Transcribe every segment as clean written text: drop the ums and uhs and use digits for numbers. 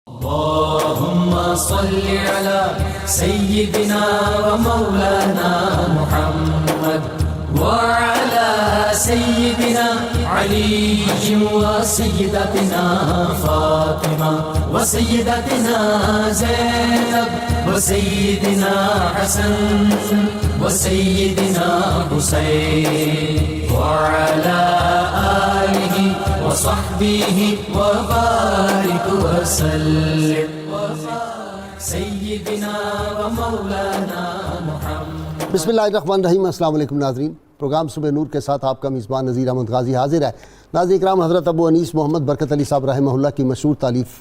اللهم صل على سيدنا ومولانا محمد وعلى سيدنا علي وسيدتنا فاطمة وسيدتنا زينب وسيدنا حسن وسيدنا حسين وعلى آله وصحبه وبارك وسلم سيدنا ومولانا محمد۔ بسم اللہ الرحمن الرحیم۔ السلام علیکم ناظرین، پروگرام صبح نور کے ساتھ آپ کا میزبان نذیر احمد غازی حاضر ہے۔ ناظرین کرام، حضرت ابو انیس محمد برکت علی صاحب رحمہ اللہ کی مشہور تالیف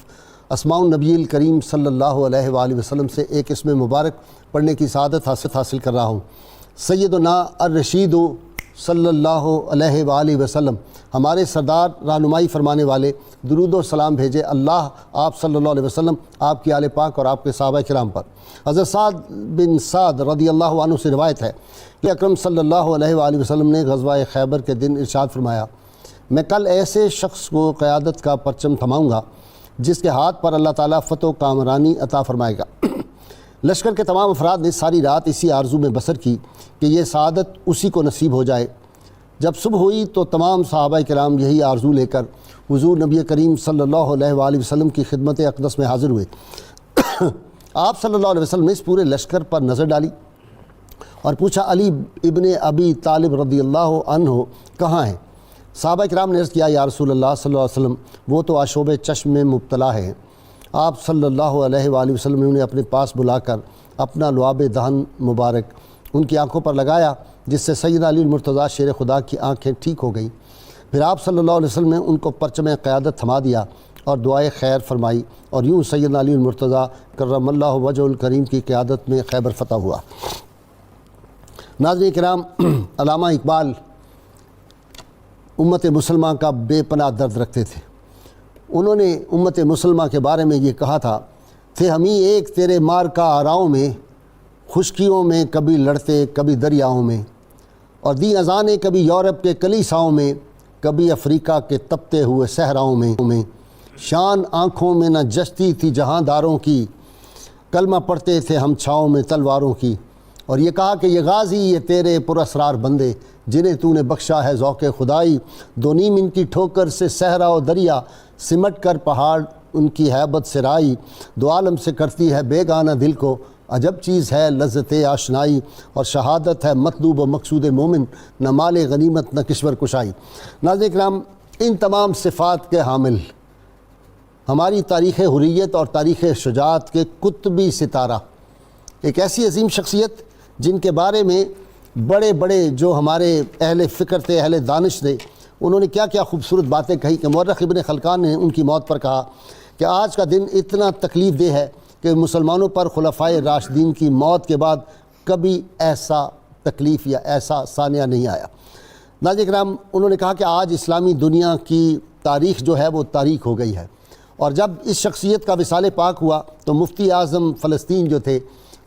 اسماء النبی الکریم صلی اللہ علیہ وآلہ وسلم سے ایک اسم مبارک پڑھنے کی سعادت حاصل کر رہا ہوں۔ سیدنا الرشید صلی اللہ علیہ وآلہ وسلم، ہمارے سردار رہنمائی فرمانے والے، درود و سلام بھیجے اللہ آپ صلی اللہ علیہ وسلم، آپ کی آل پاک اور آپ کے صحابہ کرام پر۔ حضرت سعد بن سعد رضی اللہ عنہ سے روایت ہے کہ اکرم صلی اللہ علیہ وآلہ وسلم نے غزوہ خیبر کے دن ارشاد فرمایا، میں کل ایسے شخص کو قیادت کا پرچم تھماؤں گا جس کے ہاتھ پر اللہ تعالیٰ فتح و کامرانی عطا فرمائے گا۔ لشکر کے تمام افراد نے ساری رات اسی آرزو میں بسر کی کہ یہ سعادت اسی کو نصیب ہو جائے۔ جب صبح ہوئی تو تمام صحابہ کرام یہی آرزو لے کر حضور نبی کریم صلی اللہ علیہ وآلہ وسلم کی خدمت اقدس میں حاضر ہوئے۔ آپ صلی اللہ علیہ وسلم نے اس پورے لشکر پر نظر ڈالی اور پوچھا، علی ابن ابی طالب رضی اللہ عنہ کہاں ہیں؟ صحابہ کرام نے عرض کیا، یا رسول اللہ صلی اللہ علیہ وسلم، وہ تو آشوب چشم میں مبتلا ہے۔ آپ صلی اللہ علیہ وآلہ وسلم نے انہیں اپنے پاس بلا کر اپنا لعاب دہن مبارک ان کی آنکھوں پر لگایا، جس سے سیدنا علی المرتضیٰ شیر خدا کی آنکھیں ٹھیک ہو گئیں۔ پھر آپ صلی اللہ علیہ وسلم نے ان کو پرچم قیادت تھما دیا اور دعائے خیر فرمائی، اور یوں سیدنا علی المرتضیٰ کرم اللہ وجہ الکریم کی قیادت میں خیبر فتح ہوا۔ ناظرین کرام، علامہ اقبال امت مسلمہ کا بے پناہ درد رکھتے تھے۔ انہوں نے امت مسلمہ کے بارے میں یہ کہا تھا، تھے ہم ہی ایک تیرے مار کا آراؤں میں، خشکیوں میں کبھی لڑتے کبھی دریاؤں میں، اور دی اذانیں کبھی یورپ کے کلیساؤں میں، کبھی افریقہ کے تپتے ہوئے صحراؤں میں۔ شان آنکھوں میں نہ جچتی تھی جہاں داروں کی، کلمہ پڑھتے تھے ہم چھاؤں میں تلواروں کی۔ اور یہ کہا کہ یہ غازی یہ تیرے پراسرار بندے، جنہیں تو نے بخشا ہے ذوق خدائی، دو نیم ان کی ٹھوکر سے صحرا و دریا، سمٹ کر پہاڑ ان کی ہیبت سے رائی، دو عالم سے کرتی ہے بیگانہ دل کو، عجب چیز ہے لذت آشنائی، اور شہادت ہے مطلوب و مقصود مومن، نہ مال غنیمت نہ کشور کشائی۔ ناظرین کرام، ان تمام صفات کے حامل، ہماری تاریخ حریت اور تاریخ شجاعت کے قطبی ستارہ، ایک ایسی عظیم شخصیت جن کے بارے میں بڑے بڑے جو ہمارے اہل فکر تھے، اہل دانش تھے، انہوں نے کیا کیا خوبصورت باتیں کہی کہ مورخ ابن خلقان نے ان کی موت پر کہا کہ آج کا دن اتنا تکلیف دہ ہے کہ مسلمانوں پر خلفائے راشدین کی موت کے بعد کبھی ایسا تکلیف یا ایسا ثانیہ نہیں آیا۔ ناظرین کرام، انہوں نے کہا کہ آج اسلامی دنیا کی تاریخ جو ہے وہ تاریخ ہو گئی ہے، اور جب اس شخصیت کا وصال پاک ہوا تو مفتی اعظم فلسطین جو تھے،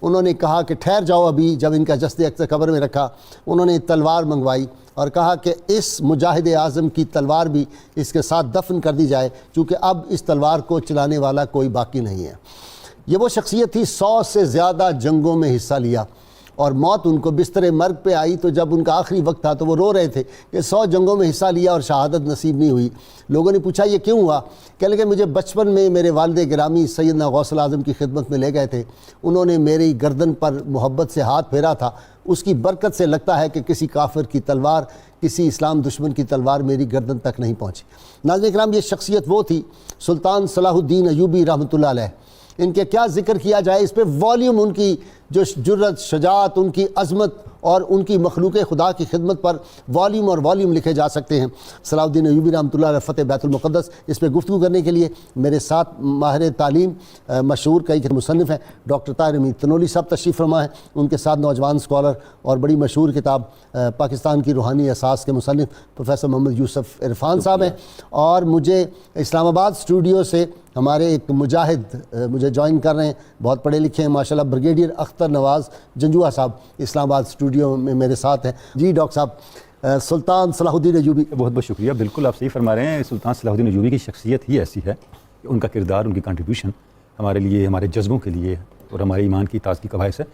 انہوں نے کہا کہ ٹھہر جاؤ ابھی۔ جب ان کا جسد اقصی قبر میں رکھا، انہوں نے تلوار منگوائی اور کہا کہ اس مجاہد اعظم کی تلوار بھی اس کے ساتھ دفن کر دی جائے، چونکہ اب اس تلوار کو چلانے والا کوئی باقی نہیں ہے۔ یہ وہ شخصیت تھی، 100 سے زیادہ جنگوں میں حصہ لیا، اور موت ان کو بستر مرگ پہ آئی تو جب ان کا آخری وقت تھا تو وہ رو رہے تھے کہ 100 جنگوں میں حصہ لیا اور شہادت نصیب نہیں ہوئی۔ لوگوں نے پوچھا یہ کیوں ہوا؟ کہنے لگے مجھے بچپن میں میرے والد گرامی سیدنا غوث الاعظم کی خدمت میں لے گئے تھے، انہوں نے میری گردن پر محبت سے ہاتھ پھیرا تھا، اس کی برکت سے لگتا ہے کہ کسی کافر کی تلوار، کسی اسلام دشمن کی تلوار میری گردن تک نہیں پہنچی۔ ناظرین کرام، یہ شخصیت وہ تھی، سلطان صلاح الدین ایوبی رحمۃ اللہ علیہ۔ ان کے کیا ذکر کیا جائے، اس پہ والیوم ان کی جو جرت، شجاعت، ان کی عظمت اور ان کی مخلوق خدا کی خدمت پر والیوم اور والیوم لکھے جا سکتے ہیں۔ صلاح الدین ایوبی رحمۃ اللہ علیہ فتح بیت المقدس، اس پہ گفتگو کرنے کے لیے میرے ساتھ ماہر تعلیم، مشہور کئی مصنف ہیں، ڈاکٹر طاہر امین تنولی صاحب تشریف فرما ہیں، ان کے ساتھ نوجوان اسکالر اور بڑی مشہور کتاب پاکستان کی روحانی اساس کے مصنف پروفیسر محمد یوسف عرفان صاحب ہیں، اور مجھے اسلام آباد اسٹوڈیو سے ہمارے ایک مجاہد مجھے جوائن کر رہے ہیں، بہت پڑھے لکھے ہیں ماشاءاللہ، بریگیڈیئر اختر نواز جنجوعہ صاحب اسلام آباد اسٹوڈیو میں میرے ساتھ ہیں۔ جی ڈاکٹر صاحب، سلطان صلاح الدین ایوبی، بہت بہت شکریہ۔ بالکل آپ صحیح فرما رہے ہیں، سلطان صلاح الدین ایوبی کی شخصیت ہی ایسی ہے کہ ان کا کردار، ان کی کنٹریبیوشن ہمارے لیے، ہمارے جذبوں کے لیے اور ہمارے ایمان کی تازگی کا باعث ہے۔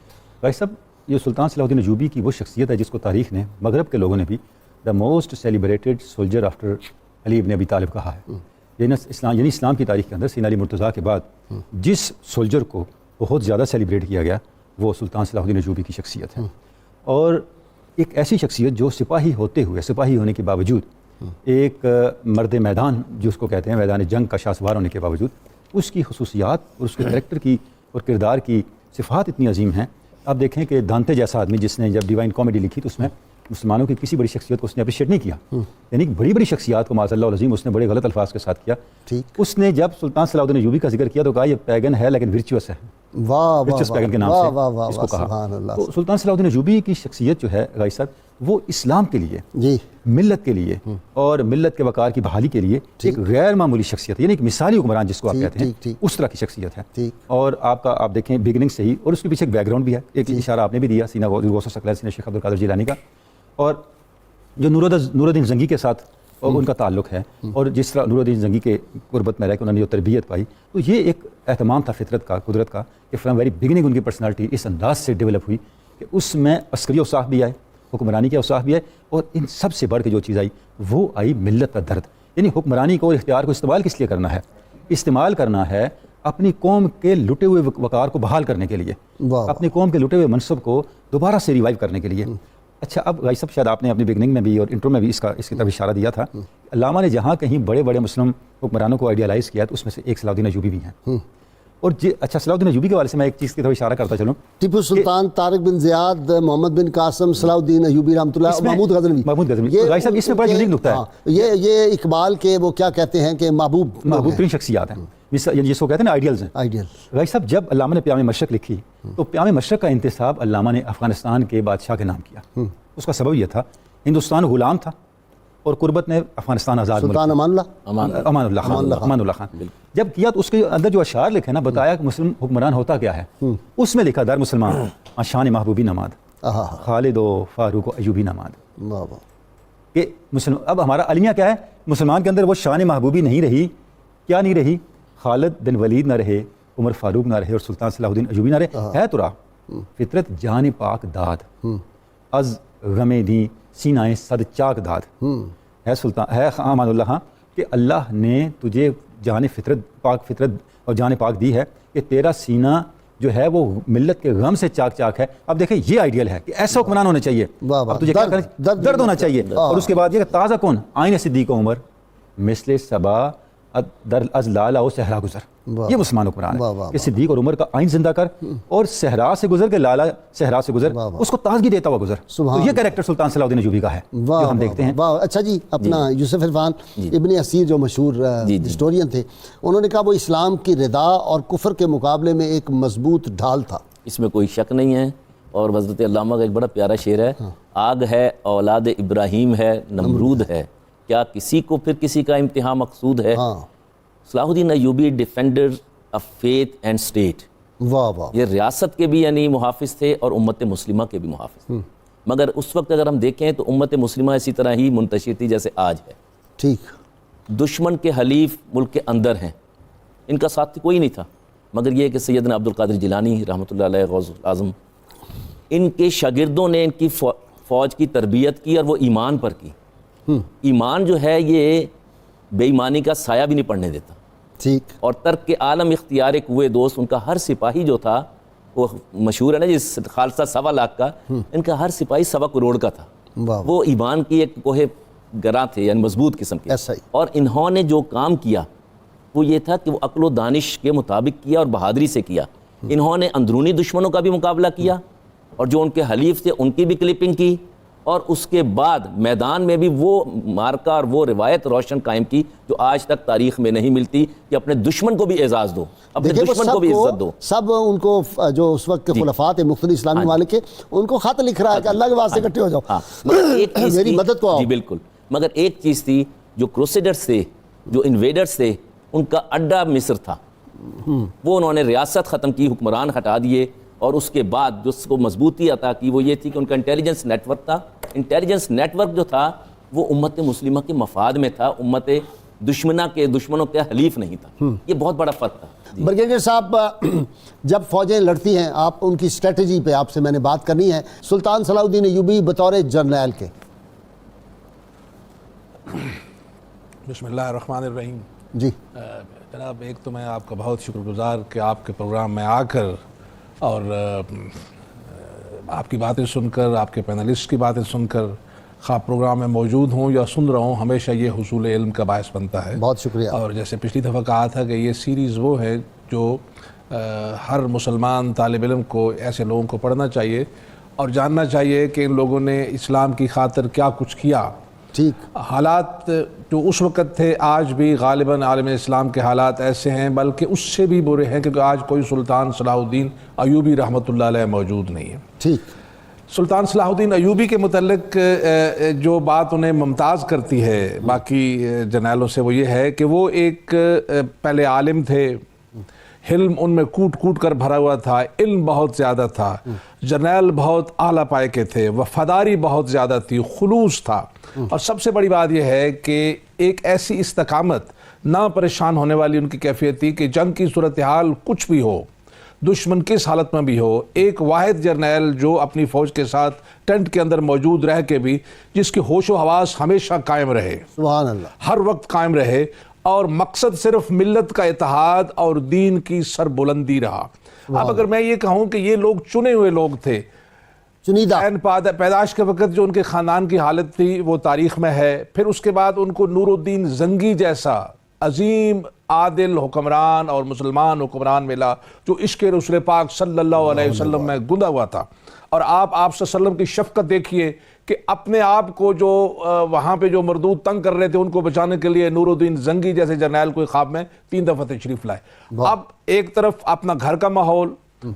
بھائی صاحب، یہ سلطان صلاح الدین ایوبی کی وہ شخصیت ہے جس کو تاریخ نے، مغرب کے لوگوں نے بھی the most celebrated soldier after Ali ibn Abi طالب کہا ہے۔ یعنی اسلام کی تاریخ کے اندر سیدنا علی مرتضیٰ کے بعد جس سولجر کو بہت زیادہ سیلیبریٹ کیا گیا وہ سلطان صلاح الدین ایوبی کی شخصیت ہے، اور ایک ایسی شخصیت جو سپاہی ہوتے ہوئے، سپاہی ہونے کے باوجود، ایک مرد میدان جس کو کہتے ہیں، میدان جنگ کا شاہ ہونے کے باوجود، اس کی خصوصیات اور اس کے کریکٹر کی اور کردار کی صفات اتنی عظیم ہیں۔ آپ دیکھیں کہ دانتے جیسا آدمی جس نے جب ڈیوائن کامیڈی لکھی تو اس میں مسلمانوں کی کسی بڑی شخصیت کو اس نے اپریشیٹ نہیں کیا، یعنی بڑی بڑی شخصیات کو معاذ اللہ العظیم اس نے بڑے غلط الفاظ کے ساتھ کیا۔ اس نے جب سلطان صلاح الدین ایوبی کا ذکر کیا تو کہا یہ پیگن ہے لیکن ورچوس ہے، ورچوس پیگن کے نام سے اس کو کہا۔ تو سلطان صلاح الدین ایوبی کی شخصیت جو ہے غازی صاحب، وہ اسلام کے لیے، ملت کے لیے اور ملت کے وقار کی بحالی کے لیے ایک غیر معمولی شخصیت ہے، یعنی ایک مثالی حکمران جس کو آپ کہتے ہیں، اس طرح کی شخصیت ہے۔ اور آپ دیکھیں بگننگ سے ہی، اور اس کے پیچھے ایک بیک گراؤنڈ بھی ہے، ایک اشارہ آپ نے بھی دیا سینا غوث ثقلین، سینا شیخ عبد القادر جیلانی کا، اور جو نور الدین زنگی کے ساتھ ان کا تعلق ہے، اور جس طرح نور الدین زنگی کے قربت میں رہ کے انہوں نے جو تربیت پائی، تو یہ ایک اہتمام تھا فطرت کا، قدرت کا، کہ فرام ویری بگننگ ان کی پرسنالٹی اس انداز سے ڈیولپ ہوئی کہ اس میں عسکری اوصاف بھی آئے، حکمرانی کے اوصاف بھی آئے، اور ان سب سے بڑھ کے جو چیز آئی وہ آئی ملت کا درد۔ یعنی حکمرانی کو، اختیار کو استعمال کس لیے کرنا ہے؟ استعمال کرنا ہے اپنی قوم کے لٹے ہوئے وقار کو بحال کرنے کے لیے، اپنی قوم کے لٹے ہوئے منصب کو دوبارہ سے ریوائیو کرنے کے لیے۔ اچھا، اب غازی صاحب شاید آپ نے اپنی بگننگ میں بھی اور انٹرو میں بھی اس کی طرف اشارہ دیا تھا، علامہ نے جہاں کہیں بڑے بڑے مسلم حکمرانوں کو آئیڈیالائز کیا تو اس میں سے ایک صلاح الدین ایوبی بھی ہیں۔ اور اچھا، صلاح الدین ایوبی کے حوالے سے میں ایک چیز کی طرف اشارہ کرتا چلوں، ٹیپو سلطان، طارق بن زیاد، محمد بن قاسم، صلاح الدین ایوبی رحمۃ اللہ، محمود غزنوی، غازی صاحب اس میں بڑا یونیک نکتہ ہے، یہ اقبال کے وہ کیا کہتے ہیں کہ محبوب ترین شخصیات ہیں، جس کو کہتے ہیں نا آئیڈیلز ہیں۔ غازی صاحب جب علامہ نے پیام مشرق لکھی تو پیام مشرق کا انتساب علامہ نے افغانستان کے بادشاہ کے نام کیا۔ اس کا سبب یہ تھا ہندوستان غلام تھا اور قربت نے افغانستان آزاد، سلطان امان اللہ خان جب کیا تو اس کے اندر جو اشعار لکھے نا، بتایا کہ مسلم حکمران ہوتا کیا ہے۔ اس میں لکھا در مسلمان شان محبوبی نماد، خالد و فاروق و ایوبی نماد، کہ اب ہمارا المیہ کیا ہے؟ مسلمان کے اندر وہ شان محبوبی نہیں رہی، کیا نہیں رہی؟ خالد بن ولید نہ رہے، عمر فاروق نہ رہے، اور سلطان صلاح الدین ایوبی نہ رہے، ہے تو رہا فطرت جان پاک داد، از غم دی سینہ صد چاک داد، ہے سلطان، ہے امان اللہ ہاں، کہ اللہ نے تجھے جان فطرت اور جان پاک دی ہے کہ تیرا سینہ جو ہے وہ ملت کے غم سے چاک چاک ہے۔ اب دیکھیں یہ آئیڈیل ہے کہ ایسا حکمران ہونے چاہیے، اب تجھے کیا کرنا، درد ہونا چاہیے، اور اس کے بعد یہ کہ تازہ کون؟ آئین صدیق عمر مثل صبا در از لالا و صحرا گزر، یہ مسلمان حکمران ہے کہ صدیق اور عمر کا آئین زندہ کر اور صحرا سے گزر کے لالا صحرا سے گزر، اس کو تازگی دیتا ہوا گزر۔ تو یہ کریکٹر سلطان صلاح الدین ایوبی کا ہے جو ہم دیکھتے ہیں۔ اچھا جی، اپنا یوسف عرفان ابن اسیر جو مشہور ہسٹورین تھے، انہوں نے کہا وہ اسلام کی رضا اور کفر کے مقابلے میں ایک مضبوط ڈھال تھا۔ اس میں کوئی شک نہیں ہے، اور حضرت علامہ کا ایک بڑا پیارا شعر ہے، آگ ہے اولاد ابراہیم ہے نمرود ہے، کیا کسی کو پھر کسی کا امتحان مقصود ہے۔ صلاح الدین ایوبی defender of faith and state, یہ ریاست کے بھی یعنی محافظ تھے اور امت مسلمہ کے بھی محافظ تھے، مگر اس وقت اگر ہم دیکھیں تو امت مسلمہ اسی طرح ہی منتشر تھی جیسے آج ہے۔ ٹھیک، دشمن کے حلیف ملک کے اندر ہیں، ان کا ساتھ کوئی نہیں تھا، مگر یہ کہ سیدنا عبد القادر جیلانی رحمۃ اللہ علیہ غوث اعظم، ان کے شاگردوں نے ان کی فوج کی تربیت کی اور وہ ایمان پر کی۔ ایمان جو ہے یہ بے ایمانی کا سایہ بھی نہیں پڑنے دیتا، ٹھیک، اور ترک کے عالم اختیار ہوئے دوست، ان کا ہر سپاہی جو تھا، وہ مشہور ہے نا جس خالصہ 1.25 لاکھ کا، ان کا ہر سپاہی 1.25 کروڑ کا تھا، وہ ایمان کی ایک کوہ گراں تھے، یعنی مضبوط قسم کے۔ اور انہوں نے جو کام کیا وہ یہ تھا کہ وہ عقل و دانش کے مطابق کیا اور بہادری سے کیا۔ انہوں نے اندرونی دشمنوں کا بھی مقابلہ کیا اور جو ان کے حلیف تھے ان کی بھی کلپنگ کی، اور اس کے بعد میدان میں بھی وہ مارکہ اور وہ روایت روشن قائم کی جو آج تک تاریخ میں نہیں ملتی، کہ اپنے دشمن کو بھی اعزاز دو، اپنے دشمن کو بھی عزت دو۔ سب ان کو جو اس وقت کے خلفاء تھے مختلف اسلامی ممالک کے، ان کو خط لکھ رہا ہے کہ اللہ کے واسطے اکٹھے ہو جاؤ، میری مدد کو آؤ۔ جی بالکل، مگر ایک چیز تھی، جو کروسیڈرز تھے، جو انویڈرز تھے، ان کا اڈا مصر تھا، وہ انہوں نے ریاست ختم کی، حکمران ہٹا دیے، اور اس کے بعد جو اس کو مضبوطی عطا کی وہ یہ تھی کہ ان کا انٹیلیجنس نیٹ ورک تھا۔ انٹیلیجنس نیٹ ورک جو تھا وہ امت مسلمہ کے مفاد میں تھا، امت دشمنوں کا حلیف نہیں تھا. یہ بہت بڑا فرق تھا. برگیڈیئر صاحب، جب فوجیں لڑتی ہیں، آپ ان کی اسٹریٹجی پہ آپ سے میں نے بات کرنی ہے. سلطان صلاح الدین ایوبی بطور جرنیل کے. بسم اللہ الرحمن الرحیم. جی جناب، ایک تو میں آپ کا بہت شکر گزار کہ آپ کے پروگرام میں آ کر اور آپ کی باتیں سن کر، آپ کے پینلسٹ کی باتیں سن کر، خواہ پروگرام میں موجود ہوں یا سن رہا ہوں، ہمیشہ یہ حصول علم کا باعث بنتا ہے. بہت شکریہ. اور جیسے پچھلی دفعہ کہا تھا کہ یہ سیریز وہ ہے جو ہر مسلمان طالب علم کو، ایسے لوگوں کو پڑھنا چاہیے اور جاننا چاہیے کہ ان لوگوں نے اسلام کی خاطر کیا کچھ کیا. ٹھیک. حالات جو اس وقت تھے آج بھی غالباً عالم اسلام کے حالات ایسے ہیں، بلکہ اس سے بھی برے ہیں، کیونکہ آج کوئی سلطان صلاح الدین ایوبی رحمۃ اللہ علیہ موجود نہیں ہے. ٹھیک. سلطان صلاح الدین ایوبی کے متعلق جو بات انہیں ممتاز کرتی ہے باقی جرنیلوں سے، وہ یہ ہے کہ وہ ایک پہلے عالم تھے، حلم ان میں کوٹ کوٹ کر بھرا ہوا تھا، علم بہت زیادہ تھا، جرنیل بہت اعلیٰ پائے کے تھے، وفاداری بہت زیادہ تھی، خلوص تھا، اور سب سے بڑی بات یہ ہے کہ ایک ایسی استقامت، نہ پریشان ہونے والی ان کی کیفیت تھی کہ جنگ کی صورتحال کچھ بھی ہو، دشمن کس حالت میں بھی ہو، ایک واحد جرنیل جو اپنی فوج کے ساتھ ٹینٹ کے اندر موجود رہ کے بھی، جس کی ہوش و حواس ہمیشہ قائم رہے، سبحان اللہ، ہر وقت قائم رہے، اور مقصد صرف ملت کا اتحاد اور دین کی سربلندی رہا. اب اگر میں یہ کہوں کہ یہ لوگ چنے ہوئے لوگ تھے، چنیدہ، پیدائش کے وقت جو ان کے خاندان کی حالت تھی وہ تاریخ میں ہے. پھر اس کے بعد ان کو نور الدین زنگی جیسا عظیم عادل حکمران اور مسلمان حکمران ملا، جو عشق رسول پاک صلی اللہ علیہ وسلم میں گندا ہوا تھا. اور آپ صلی اللہ علیہ وسلم کی شفقت دیکھیے کہ اپنے آپ کو جو وہاں پہ جو مردود تنگ کر رہے تھے ان کو بچانے کے لیے نور الدین زنگی جیسے جرنیل کوئی خواب میں 3 دفعہ تشریف لائے. اب ایک طرف اپنا گھر کا ماحول،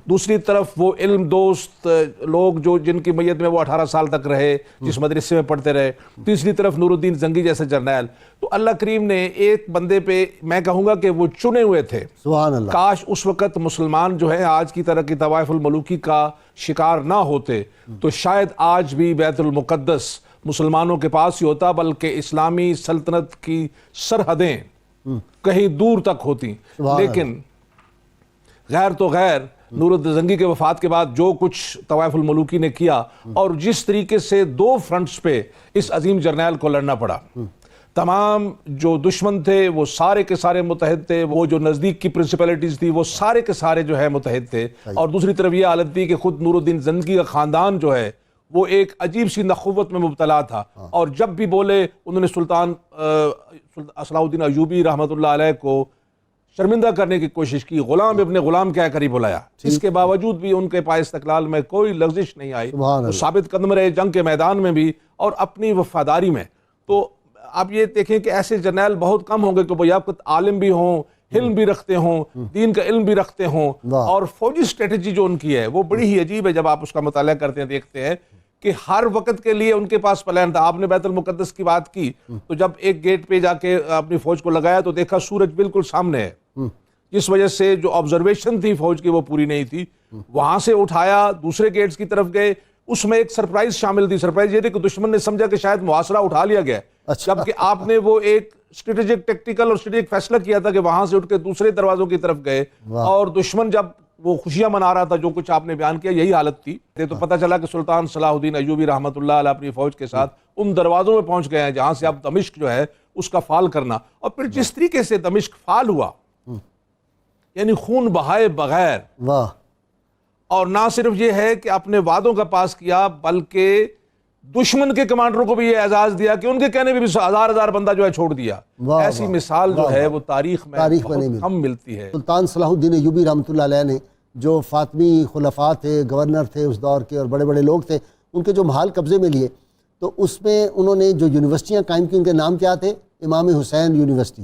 دوسری طرف وہ علم دوست لوگ جو جن کی میت میں وہ 18 سال تک رہے، جس مدرسے میں پڑھتے رہے، تیسری طرف نور الدین زنگی جیسے جرنیل. تو اللہ کریم نے ایک بندے پہ، میں کہوں گا کہ وہ چنے ہوئے تھے. سبحان اللہ. کاش اس وقت مسلمان جو ہیں آج کی طرح کی طوائف الملوکی کا شکار نہ ہوتے، تو شاید آج بھی بیت المقدس مسلمانوں کے پاس ہی ہوتا، بلکہ اسلامی سلطنت کی سرحدیں کہیں دور تک ہوتی. لیکن غیر تو غیر، نور الدین زنگی کے وفات کے بعد جو کچھ طوائف الملوکی نے کیا، اور جس طریقے سے 2 فرنٹس پہ اس عظیم جرنیل کو لڑنا پڑا. تمام جو دشمن تھے وہ سارے کے سارے متحد تھے، وہ جو نزدیک کی پرنسپلٹیز تھی وہ سارے کے سارے جو ہے متحد تھے، اور دوسری طرف یہ حالت تھی کہ خود نور الدین زنگی کا خاندان جو ہے وہ ایک عجیب سی نخوت میں مبتلا تھا. اور جب بھی بولے انہوں نے سلطان صلاح الدین ایوبی رحمۃ اللہ علیہ کو شرمندہ کرنے کی کوشش کی. غلام ابن غلام کہہ کر ہی بلایا. اس کے باوجود بھی ان کے پائے استقلال میں کوئی لغزش نہیں آئی، وہ ثابت قدم رہے جنگ کے میدان میں بھی اور اپنی وفاداری میں. تو آپ یہ دیکھیں کہ ایسے جرنیل بہت کم ہوں گے کہ وہ یا عالم بھی ہوں، علم بھی رکھتے ہوں، دین کا علم بھی رکھتے ہوں. اور فوجی اسٹریٹجی جو ان کی ہے وہ بڑی ہی عجیب ہے. جب آپ اس کا مطالعہ کرتے ہیں دیکھتے ہیں کہ ہر وقت کے لیے ان کے پاس پلان تھا. آپ نے بیت المقدس کی بات کی، تو جب ایک گیٹ پہ جا کے اپنی فوج کو لگایا تو دیکھا سورج بالکل سامنے ہے، جس وجہ سے جو آبزرویشن تھی فوج کی وہ پوری نہیں تھی. وہاں سے اٹھایا، دوسرے گیٹس کی طرف گئے. اس میں ایک سرپرائز شامل تھی. سرپرائز یہ تھی کہ دشمن نے سمجھا کہ شاید محاصرہ اٹھا لیا گیا، جبکہ آپ نے وہ ایک اسٹریٹجک ٹیکٹیکل اور اسٹریٹجک فیصلہ کیا تھا کہ وہاں سے اٹھ کے دوسرے دروازوں کی طرف گئے. اور دشمن جب وہ خوشیاں منا رہا تھا، جو کچھ آپ نے بیان کیا یہی حالت تھی. تو پتہ چلا کہ سلطان صلاح الدین ایوبی رحمۃ اللہ علیہ اپنی فوج کے ساتھ ان دروازوں میں پہنچ گئے ہیں جہاں سے اب دمشق جو ہے اس کا فال کرنا. اور پھر جس طریقے سے دمشق فال ہوا، یعنی خون بہائے بغیر، اور نہ صرف یہ ہے کہ اپنے وعدوں کا پاس کیا، بلکہ دشمن کے کمانڈروں کو بھی یہ اعزاز دیا کہ ان کے کہنے میں بھی 1000 بندہ جو ہے چھوڑ دیا. ایسی مثال جو ہے وہ تاریخ میں بہت کم ملتی ہے. سلطان صلاح الدین ایوبی رحمۃ اللہ علیہ نے جو فاطمی خلفاء تھے، گورنر تھے اس دور کے، اور بڑے بڑے لوگ تھے، ان کے جو محال قبضے میں لیے، تو اس میں انہوں نے جو یونیورسٹیاں قائم کی ان کے نام کیا تھے؟ امام حسین یونیورسٹی،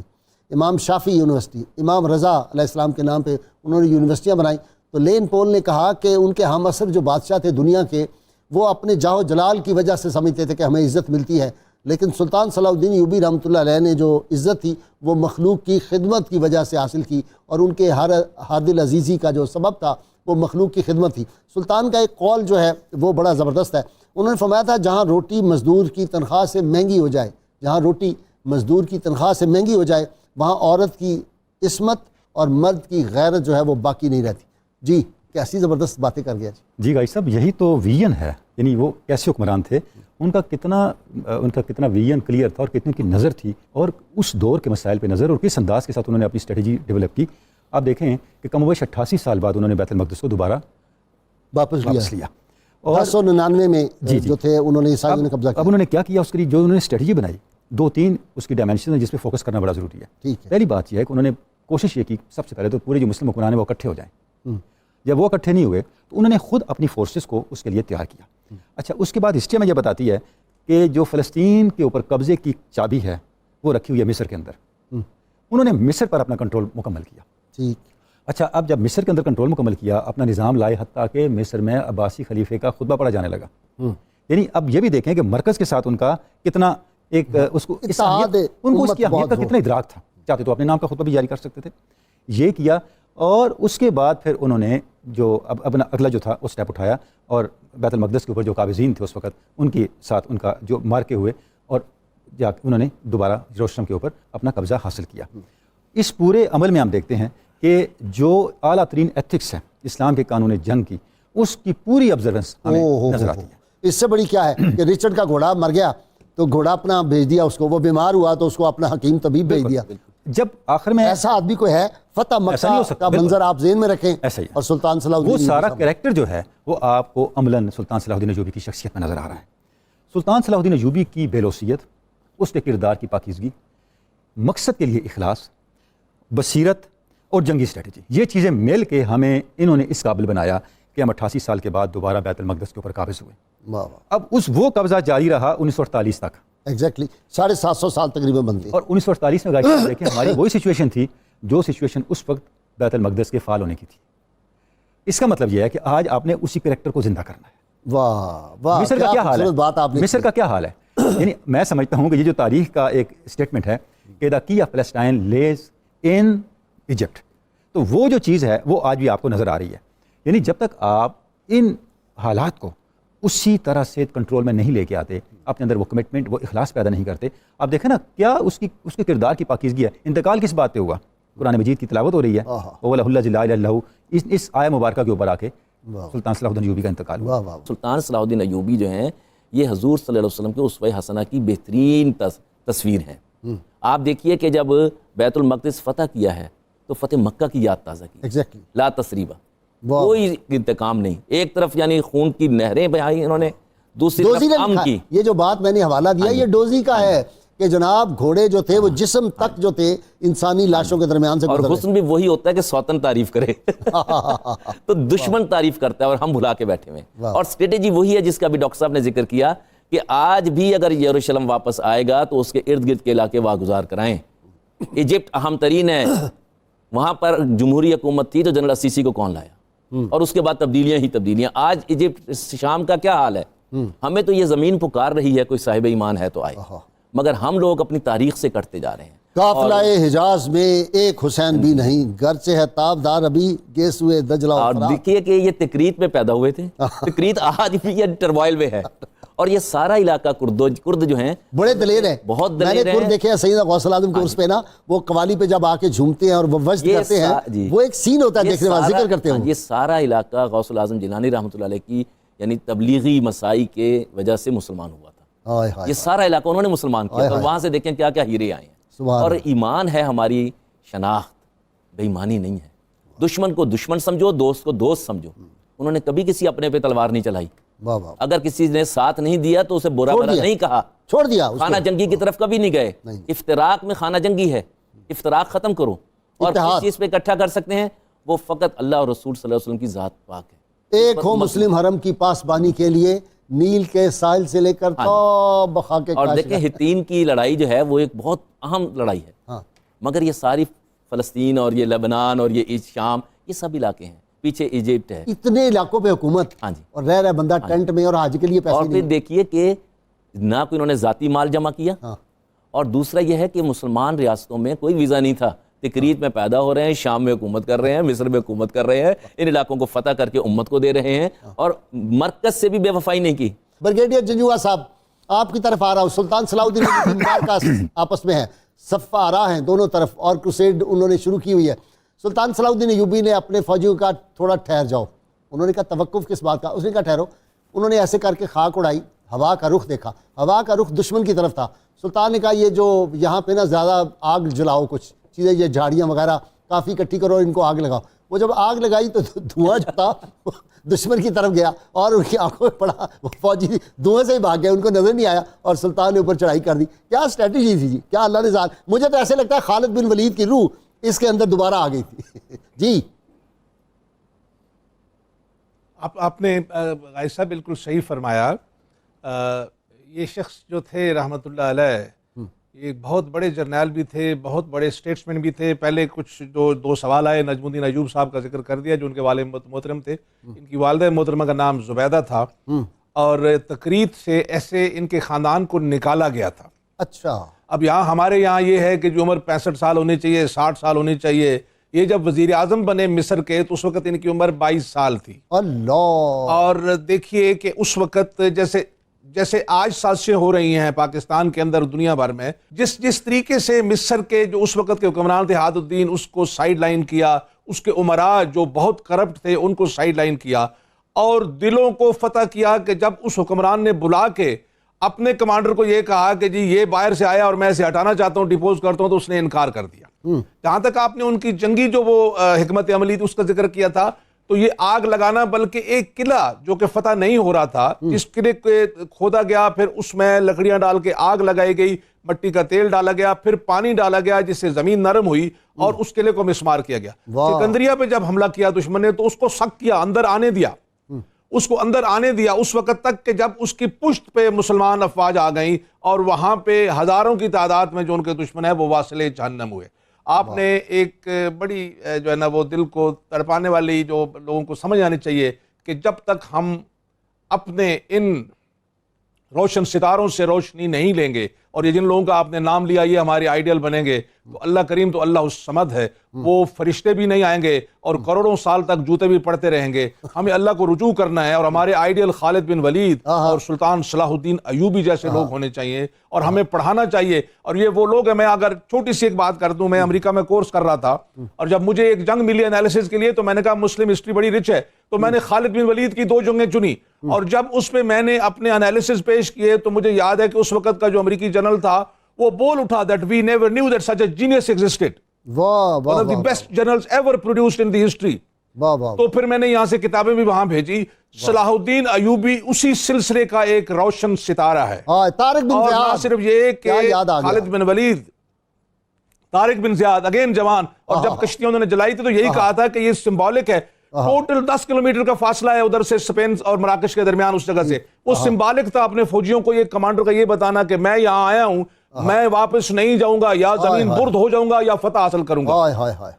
امام شافی یونیورسٹی، امام رضا علیہ السلام کے نام پہ انہوں نے یونیورسٹیاں بنائیں. تو لین پول نے کہا کہ ان کے ہم عصر جو بادشاہ تھے دنیا کے، وہ اپنے جاہ و جلال کی وجہ سے سمجھتے تھے کہ ہمیں عزت ملتی ہے، لیکن سلطان صلاح الدین ایوبی رحمۃ اللہ علیہ نے جو عزت تھی وہ مخلوق کی خدمت کی وجہ سے حاصل کی، اور ان کے ہر دل عزیزی کا جو سبب تھا وہ مخلوق کی خدمت تھی. سلطان کا ایک قول جو ہے وہ بڑا زبردست ہے. انہوں نے فرمایا تھا جہاں روٹی مزدور کی تنخواہ سے مہنگی ہو جائے، جہاں روٹی مزدور کی تنخواہ سے مہنگی ہو جائے وہاں عورت کی عصمت اور مرد کی غیرت جو ہے وہ باقی نہیں رہتی. جی کیسی زبردست باتیں کر گیا جی بھائی صاحب، یہی تو ویژن ہے. یعنی وہ کیسے حکمران تھے، ان کا کتنا ویژن کلیئر تھا اور کتنی کی نظر تھی، اور اس دور کے مسائل پہ نظر، اور کس انداز کے ساتھ انہوں نے اپنی اسٹریٹجی ڈیولپ کی. آپ دیکھیں کہ کم و بیش 88 سال بعد انہوں نے بیت المقدس کو دوبارہ واپس لیا. اور 1999 میں جو تھے انہوں نے عیسائیوں نے قبضہ کیا. اب انہوں نے کیا کیا، اس کے لیے جو انہوں نے اسٹریٹجی بنائی، 2-3 اس کی ڈائمینشن ہیں جس پہ فوکس کرنا بڑا ضروری ہے. ٹھیک ہے. پہلی بات یہ ہے کہ انہوں نے کوشش یہ کی سب سے پہلے تو پورے جو مسلم حکمران ہیں وہ اکٹھے ہو جائیں. جب وہ اکٹھے نہیں ہوئے تو انہوں نے خود اپنی فورسز کو اس کے لیے تیار کیا. اچھا، اس کے بعد ہسٹری میں یہ بتاتی ہے کہ جو فلسطین کے اوپر قبضے کی چابی ہے وہ رکھی ہوئی ہے مصر کے اندر. انہوں نے مصر پر اپنا کنٹرول مکمل کیا. ٹھیک. اچھا، اب جب مصر کے اندر کنٹرول مکمل کیا، اپنا نظام لائے، حتیٰ کہ مصر میں عباسی خلیفے کا خطبہ پڑھا جانے لگا. یعنی اب یہ بھی دیکھیں کہ مرکز کے ساتھ ان کا کتنا ایک اس کو ان کو اس کی اہمیت کا کتنا ادراک تھا. چاہتے تو اپنے نام کا خطبہ بھی جاری کر سکتے تھے. یہ کیا، اور اس کے بعد پھر انہوں نے جو اب اپنا اگلا جو تھا وہ اسٹیپ اٹھایا، اور بیت المقدس کے اوپر جو قابضین تھے اس وقت ان کے ساتھ ان کا جو مارکے ہوئے، اور جا کے انہوں نے دوبارہ یروشلم کے اوپر اپنا قبضہ حاصل کیا. اس پورے عمل میں ہم دیکھتے ہیں کہ جو اعلیٰ ترین ایتھکس ہے اسلام کے قانون جنگ کی، اس کی پوری آبزرونس ہمیں نظر آتی ہے. اس سے بڑی کیا ہے کہ رچرڈ کا گھوڑا مر گیا تو گھوڑا اپنا بھیج دیا اس کو، وہ بیمار ہوا تو اس کو اپنا حکیم طبیب بھیج دیا. جب آخر میں ایسا آدمی کوئی ہے، فتح مکہ کا منظر آپ ذہن میں رکھیں. ایسا ہی اور سلطان صلاح الدین وہ سارا کریکٹر جو ہے وہ آپ کو عملاً سلطان صلاح الدین ایوبی کی شخصیت میں نظر آ رہا ہے. سلطان صلاح الدین ایوبی کی بے لوثیت، اس کے کردار کی پاکیزگی، مقصد کے لیے اخلاص، بصیرت اور جنگی اسٹریٹجی، یہ چیزیں مل کے ہمیں انہوں نے اس قابل بنایا کہ ہم 88 سال کے بعد دوبارہ بیت المقدس کے اوپر قابض ہوئے. اب وہ قبضہ جاری رہا 1948 تک. ایگزیکٹلی 750 سال تقریباً بنتی. اور 1948 میں غالباً دیکھیں ہماری وہی سچویشن تھی جو سچویشن اس وقت بیت المقدس کے فعال ہونے کی تھی. اس کا مطلب یہ ہے کہ آج آپ نے اسی کریکٹر کو زندہ کرنا ہے. واہ واہ، مصر کا کیا حال ہے؟ بات آپ نے مصر کا کیا حال ہے؟ یعنی میں سمجھتا ہوں کہ یہ جو تاریخ کا ایک اسٹیٹمنٹ ہے کہ the key of Palestine lies in Egypt, تو وہ جو چیز ہے وہ آج بھی آپ کو نظر آ رہی ہے. یعنی جب تک آپ ان حالات کو اسی طرح سے کنٹرول میں نہیں لے کے آتے، اپنے اندر وہ کمٹمنٹ، وہ اخلاص پیدا نہیں کرتے. آپ دیکھیں نا کیا اس کے کردار کی پاکیزگی ہے. انتقال کس بات پہ ہوا؟ قرآن مجید کی تلاوت ہو رہی ہے، وَلَهُ لا إله إلا هو، اس آیہ مبارکہ کے اوپر آ کے سلطان صلاح الدین ایوبی کا انتقال ہوا. سلطان صلاح الدین ایوبی جو ہیں یہ حضور صلی اللہ علیہ وسلم کے اسوہ حسنہ کی بہترین تصویر ہیں. آپ دیکھیے کہ جب بیت المقدس فتح کیا ہے تو فتح مکہ کی یاد تازہ کی. ایگزیکٹلی. لا تثریبہ، کوئی انتقام نہیں. ایک طرف یعنی خون کی نہریں بہائی انہوں نے، دوسری طرف امن کی. یہ جو بات میں نے حوالہ دیا یہ ڈوزی کا ہے کہ جناب گھوڑے جو تھے وہ جسم تک جو تھے انسانی لاشوں کے درمیان سے اور حسن بھی وہی ہوتا ہے کہ سوتن تعریف کرے تو دشمن تعریف کرتا ہے اور ہم بھلا کے بیٹھے ہوئے. اور اسٹریٹجی وہی ہے جس کا بھی ڈاکٹر صاحب نے ذکر کیا کہ آج بھی اگر یروشلم واپس آئے گا تو اس کے ارد گرد کے علاقے واگزار کرائیں. ایجپٹ اہم ترین ہے، وہاں پر جمہوری حکومت تھی تو جنرل السیسی کو کون لایا، اور اس کے بعد تبدیلیاں ہی تبدیلیاں. آج ایجپٹ شام کا کیا حال ہے؟ ہمیں تو یہ زمین پکار رہی ہے کوئی صاحب ایمان ہے تو آئے، مگر ہم لوگ اپنی تاریخ سے کٹتے جا رہے ہیں. قافلہ حجاز میں ایک حسین بھی نہیں، گرچہ ہے تابدار ابھی گیسوئے دجلہ اور دیکھیے کہ یہ تکریت میں پیدا ہوئے تھے، تکریت آج بھی یہ ٹرمائل میں ہے. اور یہ سارا علاقہ کرد جو ہیں بڑے دلیر ہیں، بہت میں نے دلیر کرد ہیں. دیکھے ہیں سیدنا غوث الاعظم کے عرس پہ نا، وہ قوالی پہ جب آ کے جھومتے ہیں اور وہ وجد کرتے ہیں، وہ ایک سین ہوتا ہے دیکھنے والا، ذکر کرتے ہیں. یہ سارا علاقہ غوث الاعظم جیلانی رحمۃ اللہ علیہ کی یعنی تبلیغی مسائی کے وجہ سے مسلمان ہوا تھا. یہ سارا علاقہ انہوں نے مسلمان کیا، اور وہاں سے دیکھیں کیا کیا ہیرے آئے ہیں. اور ایمان ہے ہماری شناخت، بے ایمانی نہیں ہے. دشمن کو دشمن سمجھو، دوست کو دوست سمجھو. انہوں نے کبھی کسی اپنے پہ تلوار نہیں چلائی. اگر کسی نے ساتھ نہیں دیا تو اسے برا بھلا نہیں کہا، چھوڑ دیا. خانہ جنگی کی طرف کبھی نہیں گئے. افتراق میں خانہ جنگی ہے، افتراق ختم کرو. اور کس چیز پہ اکٹھا کر سکتے ہیں؟ وہ فقط اللہ اور رسول صلی اللہ علیہ وسلم کی ذات پاک ہے. ایک ہو مسلم حرم کی پاسبانی کے لیے، نیل کے ساحل سے لے کر تو بخا کے. اور دیکھیں ہتین کی لڑائی جو ہے وہ ایک بہت اہم لڑائی ہے، مگر یہ ساری فلسطین اور یہ لبنان اور یہ شام، یہ سب علاقے ہیں. پیچھے ایجپٹ ہے، اتنے علاقوں پہ حکومت، اور رہ رہا بندہ ٹینٹ میں اور حج کے لیے پیسے. اور پھر دیکھیے کہ نہ کوئی انہوں نے ذاتی مال جمع کیا، اور دوسرا یہ ہے کہ مسلمان ریاستوں میں کوئی ویزا نہیں تھا. تکریت میں پیدا ہو رہے ہیں، شام میں حکومت کر رہے ہیں، مصر میں حکومت کر رہے ہیں، ان علاقوں کو فتح کر کے امت کو دے رہے ہیں، اور مرکز سے بھی بے وفائی نہیں کی. بریگیڈیئر جنجوعہ صاحب، آپ کی طرف آ رہا ہوں. سلطان صلاح الدین ایوبی کا آپس میں ہے, صف آرا ہیں دونوں طرف, اور کروسیڈ انہوں نے شروع کی ہوئی ہے. سلطان صلاح الدین ایوبی نے اپنے فوجیوں کا تھوڑا ٹھہر جاؤ. انہوں نے کہا توقف کس بات کا؟ اس نے کہا ٹھہرو. انہوں نے ایسے کر کے خاک اڑائی, ہوا کا رخ دیکھا, ہوا کا رخ دشمن کی طرف تھا. سلطان نے کہا یہ جو یہاں پہ نا زیادہ آگ جلاؤ, کچھ چیزیں یہ جھاڑیاں وغیرہ کافی اکٹھی کرو, ان کو آگ لگاؤ. وہ جب آگ لگائی تو دھواں جو تھا دشمن کی طرف گیا اور ان کی آنکھوں میں پڑا. وہ فوجی دھوئیں سے ہی بھاگ گئے, ان کو نظر نہیں آیا, اور سلطان نے اوپر چڑھائی کر دی. کیا اسٹریٹجی تھی جی, کیا اللہ نے ذات. مجھے تو ایسے لگتا ہے خالد بن ولید کی روح اس کے اندر دوبارہ آ گئی تھی. جی آپ نے غازی صاحب بالکل صحیح فرمایا. یہ شخص جو تھے رحمۃ اللہ علیہ, یہ بہت بڑے جرنیل بھی تھے, بہت بڑے اسٹیٹسمین بھی تھے. پہلے کچھ جو دو سوال آئے, نجم الدین ایوب صاحب کا ذکر کر دیا جو ان کے والد محترم تھے. ان کی والدہ محترمہ کا نام زبیدہ تھا, اور تقریب سے ایسے ان کے خاندان کو نکالا گیا تھا. اچھا. اب یہاں ہمارے یہاں یہ ہے کہ جو عمر 65 سال ہونی چاہیے, 60 سال ہونی چاہیے. یہ جب وزیر اعظم بنے مصر کے تو اس وقت ان کی عمر 22 سال تھی. اللہ. اور دیکھیے کہ اس وقت جیسے آج سازشیں ہو رہی ہیں پاکستان کے اندر, دنیا بھر میں, جس طریقے سے مصر کے جو اس وقت کے حکمران تھے ہاد الدین, اس کو سائیڈ لائن کیا, اس کے عمراء جو بہت کرپٹ تھے ان کو سائیڈ لائن کیا, اور دلوں کو فتح کیا کہ جب اس حکمران نے بلا کے اپنے کمانڈر کو یہ کہا کہ جی یہ باہر سے آیا اور میں اسے ہٹانا چاہتا ہوں, ڈیپوز کرتا ہوں, تو اس نے انکار کر دیا. جہاں تک آپ نے ان کی جنگی جو وہ حکمت عملی تھی اس کا ذکر کیا تھا, تو یہ آگ لگانا, بلکہ ایک قلعہ جو کہ فتح نہیں ہو رہا تھا, جس قلعے کو کھودا گیا, پھر اس میں لکڑیاں ڈال کے آگ لگائی گئی, مٹی کا تیل ڈالا گیا, پھر پانی ڈالا گیا جس سے زمین نرم ہوئی, اور اس قلعے کو مسمار کیا گیا. سکندریہ پہ جب حملہ کیا دشمن نے تو اس کو سخت کیا, اندر آنے دیا, اس کو اندر آنے دیا اس وقت تک کہ جب اس کی پشت پہ مسلمان افواج آ گئیں, اور وہاں پہ ہزاروں کی تعداد میں جو ان کے دشمن ہیں وہ واصل جہنم ہوئے. آپ نے ایک بڑی جو ہے نا وہ دل کو تڑپانے والی جو لوگوں کو سمجھ آنی چاہیے کہ جب تک ہم اپنے ان روشن ستاروں سے روشنی نہیں لیں گے, اور یہ جن لوگوں کا آپ نے نام لیا یہ ہمارے آئیڈیل بنیں گے, تو اللہ کریم تو اللہ الصمد ہے, وہ فرشتے بھی نہیں آئیں گے اور کروڑوں سال تک جوتے بھی پڑتے رہیں گے. ہمیں اللہ کو رجوع کرنا ہے, اور ہمارے آئیڈیل خالد بن ولید اور سلطان صلاح الدین ایوبی جیسے لوگ ہونے چاہیے, اور ہمیں پڑھانا چاہیے. اور یہ وہ لوگ ہیں, میں اگر چھوٹی سی ایک بات کر دوں, میں امریکہ میں کورس کر رہا تھا, اور جب مجھے ایک جنگ ملی انالیسس کے لیے, تو میں نے کہا مسلم ہسٹری بڑی رچ ہے, تو میں نے خالد بن ولید کی 2 جنگیں چنی, اور جب اس پہ میں نے اپنے انالیسس پیش کیے تو مجھے یاد ہے کہ اس وقت کا جو امریکی جنرل تھا وہ بول اٹھا that we never knew that such a genius existed. One of the best generals ever produced in the history. تو پھر میں نے یہاں سے کتابیں بھی وہاں بھیجی. صلاح الدین ایوبی اسی سلسلے کا ایک روشن ستارہ ہے. طارق بن اور زیاد, نہ صرف یہ کہ خالد بن ولید, طارق بن زیاد اگین جوان, اور جب کشتیاں انہوں نے جلائی تھی تو یہی کہا تھا کہ یہ سمبولک ہے. ٹوٹل 10 کلومیٹر کا فاصلہ ہے ادھر سے اسپین اور مراکش کے درمیان, اس جگہ سے. وہ سمبولک تھا اپنے فوجیوں کو, یہ کمانڈر کا یہ بتانا کہ میں یہاں آیا ہوں, میں واپس نہیں جاؤں گا, یا زمین برد ہو جاؤں گا یا فتح حاصل کروں گا.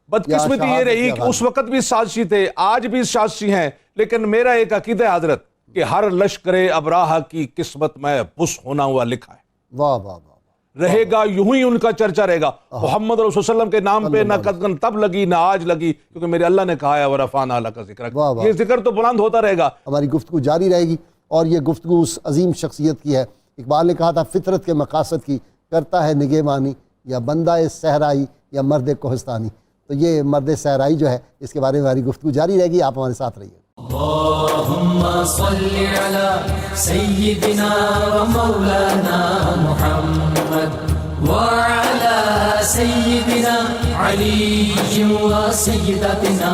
بدقسمتی یہ رہی کہ اس وقت بھی سازشی تھے, آج بھی سازشی ہیں, لیکن میرا ایک عقیدہ ہے حضرت کہ ہر لشکر ابراہ کی قسمت میں بس ہونا ہوا لکھا ہے. واہ واہ واہ, رہے گا یوں ہی ان کا چرچا رہے گا. محمد رسول اللہ علیہ وسلم کے نام پہ نہ قدغن تب لگی نہ آج لگی, کیونکہ میرے اللہ نے کہا ہے وَرَفَعْنَا لَكَ ذِكْرَكَ, یہ ذکر تو بلند ہوتا رہے گا. ہماری گفتگو جاری رہے گی, اور یہ گفتگو اس عظیم شخصیت کی ہے. اقبال نے کہا تھا فطرت کے مقاصد کی کرتا ہے نگہبانی, یا بندہ صحرائی یا مرد کوہستانی. تو یہ مرد صحرائی جو ہے اس کے بارے میں ہماری گفتگو جاری رہے گی, آپ ہمارے ساتھ رہیے. اللهم صل على سيدنا ومولانا محمد وعلى سيدنا علي وسيدتنا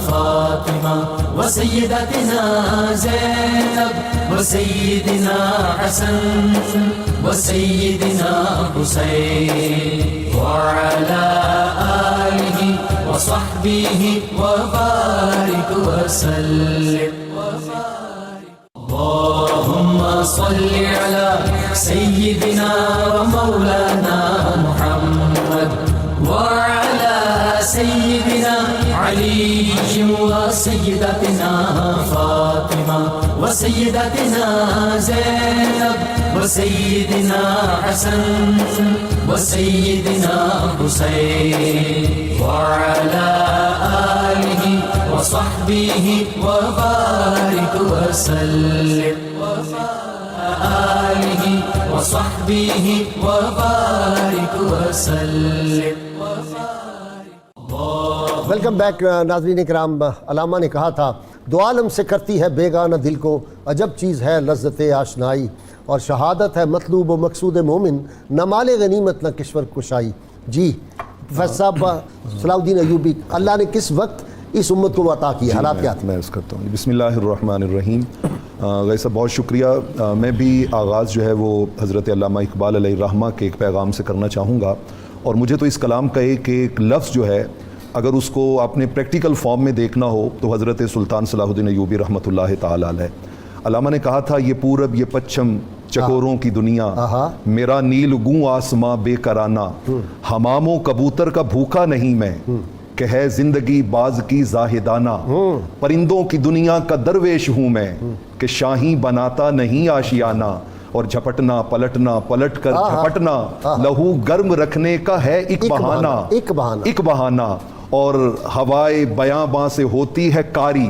فاطمة وسيدتنا زينب وسيدنا حسن وسيدنا حسين وعلى آله وصحبه وبارك وسلم. اللهم صل على سيدنا ومولانا محمد وعلى سيدنا علي وسيدتنا فاطمة وسيدتنا زينب وسيدنا حسن وسيدنا حسين وعلى آله وصحبه وبارك وسلم. آلہ وصحبہ وبارک وسلم. ویلکم بیک ناظرین کرام. علامہ نے کہا تھا دو عالم سے کرتی ہے بیگانہ دل کو عجب چیز ہے لذت آشنائی، اور شہادت ہے مطلوب و مقصود مومن نہ مال غنیمت نہ کشور کشائی. جی پروفیسر صاحب، صلاح الدین ایوبی اللہ نے کس وقت اس امت کو عطا کیا، حالات کیا تھے؟ میں عرض کرتا ہوں. بسم اللہ الرحمن الرحیم. غیر صاحب بہت شکریہ. میں بھی آغاز جو ہے وہ حضرت علامہ اقبال علیہ الرحمہ کے ایک پیغام سے کرنا چاہوں گا، اور مجھے تو اس کلام کا ایک لفظ جو ہے اگر اس کو اپنے پریکٹیکل فارم میں دیکھنا ہو تو حضرت سلطان صلاح الدین ایوبی رحمۃ اللہ تعالی علیہ. علامہ نے کہا تھا یہ پورب یہ پچھم چکوروں کی دنیا، میرا نیل گوں آسماں بے کرانہ، حمام و کبوتر کا بھوکا نہیں میں، کہ ہے زندگی باز کی زاہدانہ، پرندوں کی دنیا کا درویش ہوں میں، کہ شاہی بناتا نہیں آشیانہ، اور جھپٹنا پلٹنا پلٹ کر جھپٹنا لہو گرم رکھنے کا ہے ایک بہانہ، اور ہوائے بیاں باں سے ہوتی ہے کاری.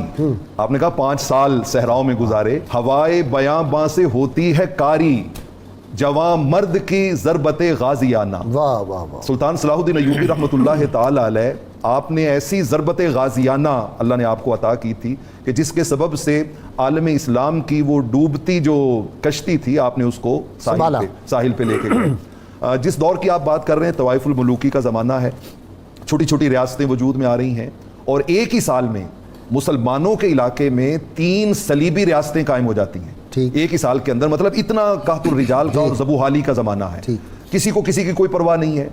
آپ نے کہا 5 سال صحراؤں میں گزارے. ہوائے بیاں باں سے ہوتی ہے کاری، جوان مرد کی ضربت غازیانہ. واہ واہ واہ. سلطان صلاح الدین ایوبی رحمۃ اللہ تعالی علیہ، آپ نے ایسی ضربت غازیانہ اللہ نے آپ کو عطا کی تھی کہ جس کے سبب سے عالم اسلام کی وہ ڈوبتی جو کشتی تھی آپ نے اس کو ساحل پہ لے کے گئے. جس دور کی آپ بات کر رہے ہیں طوائف الملوکی کا زمانہ ہے. چھوٹی چھوٹی ریاستیں وجود میں آ رہی ہیں، اور ایک ہی سال میں مسلمانوں کے علاقے میں 3 صلیبی ریاستیں قائم ہو جاتی ہیں ایک ہی سال کے اندر. مطلب اتنا قحط الرجال کا اور ذبح حالی کا زمانہ ہے. کسی کو کسی کی کوئی پرواہ نہیں ہے،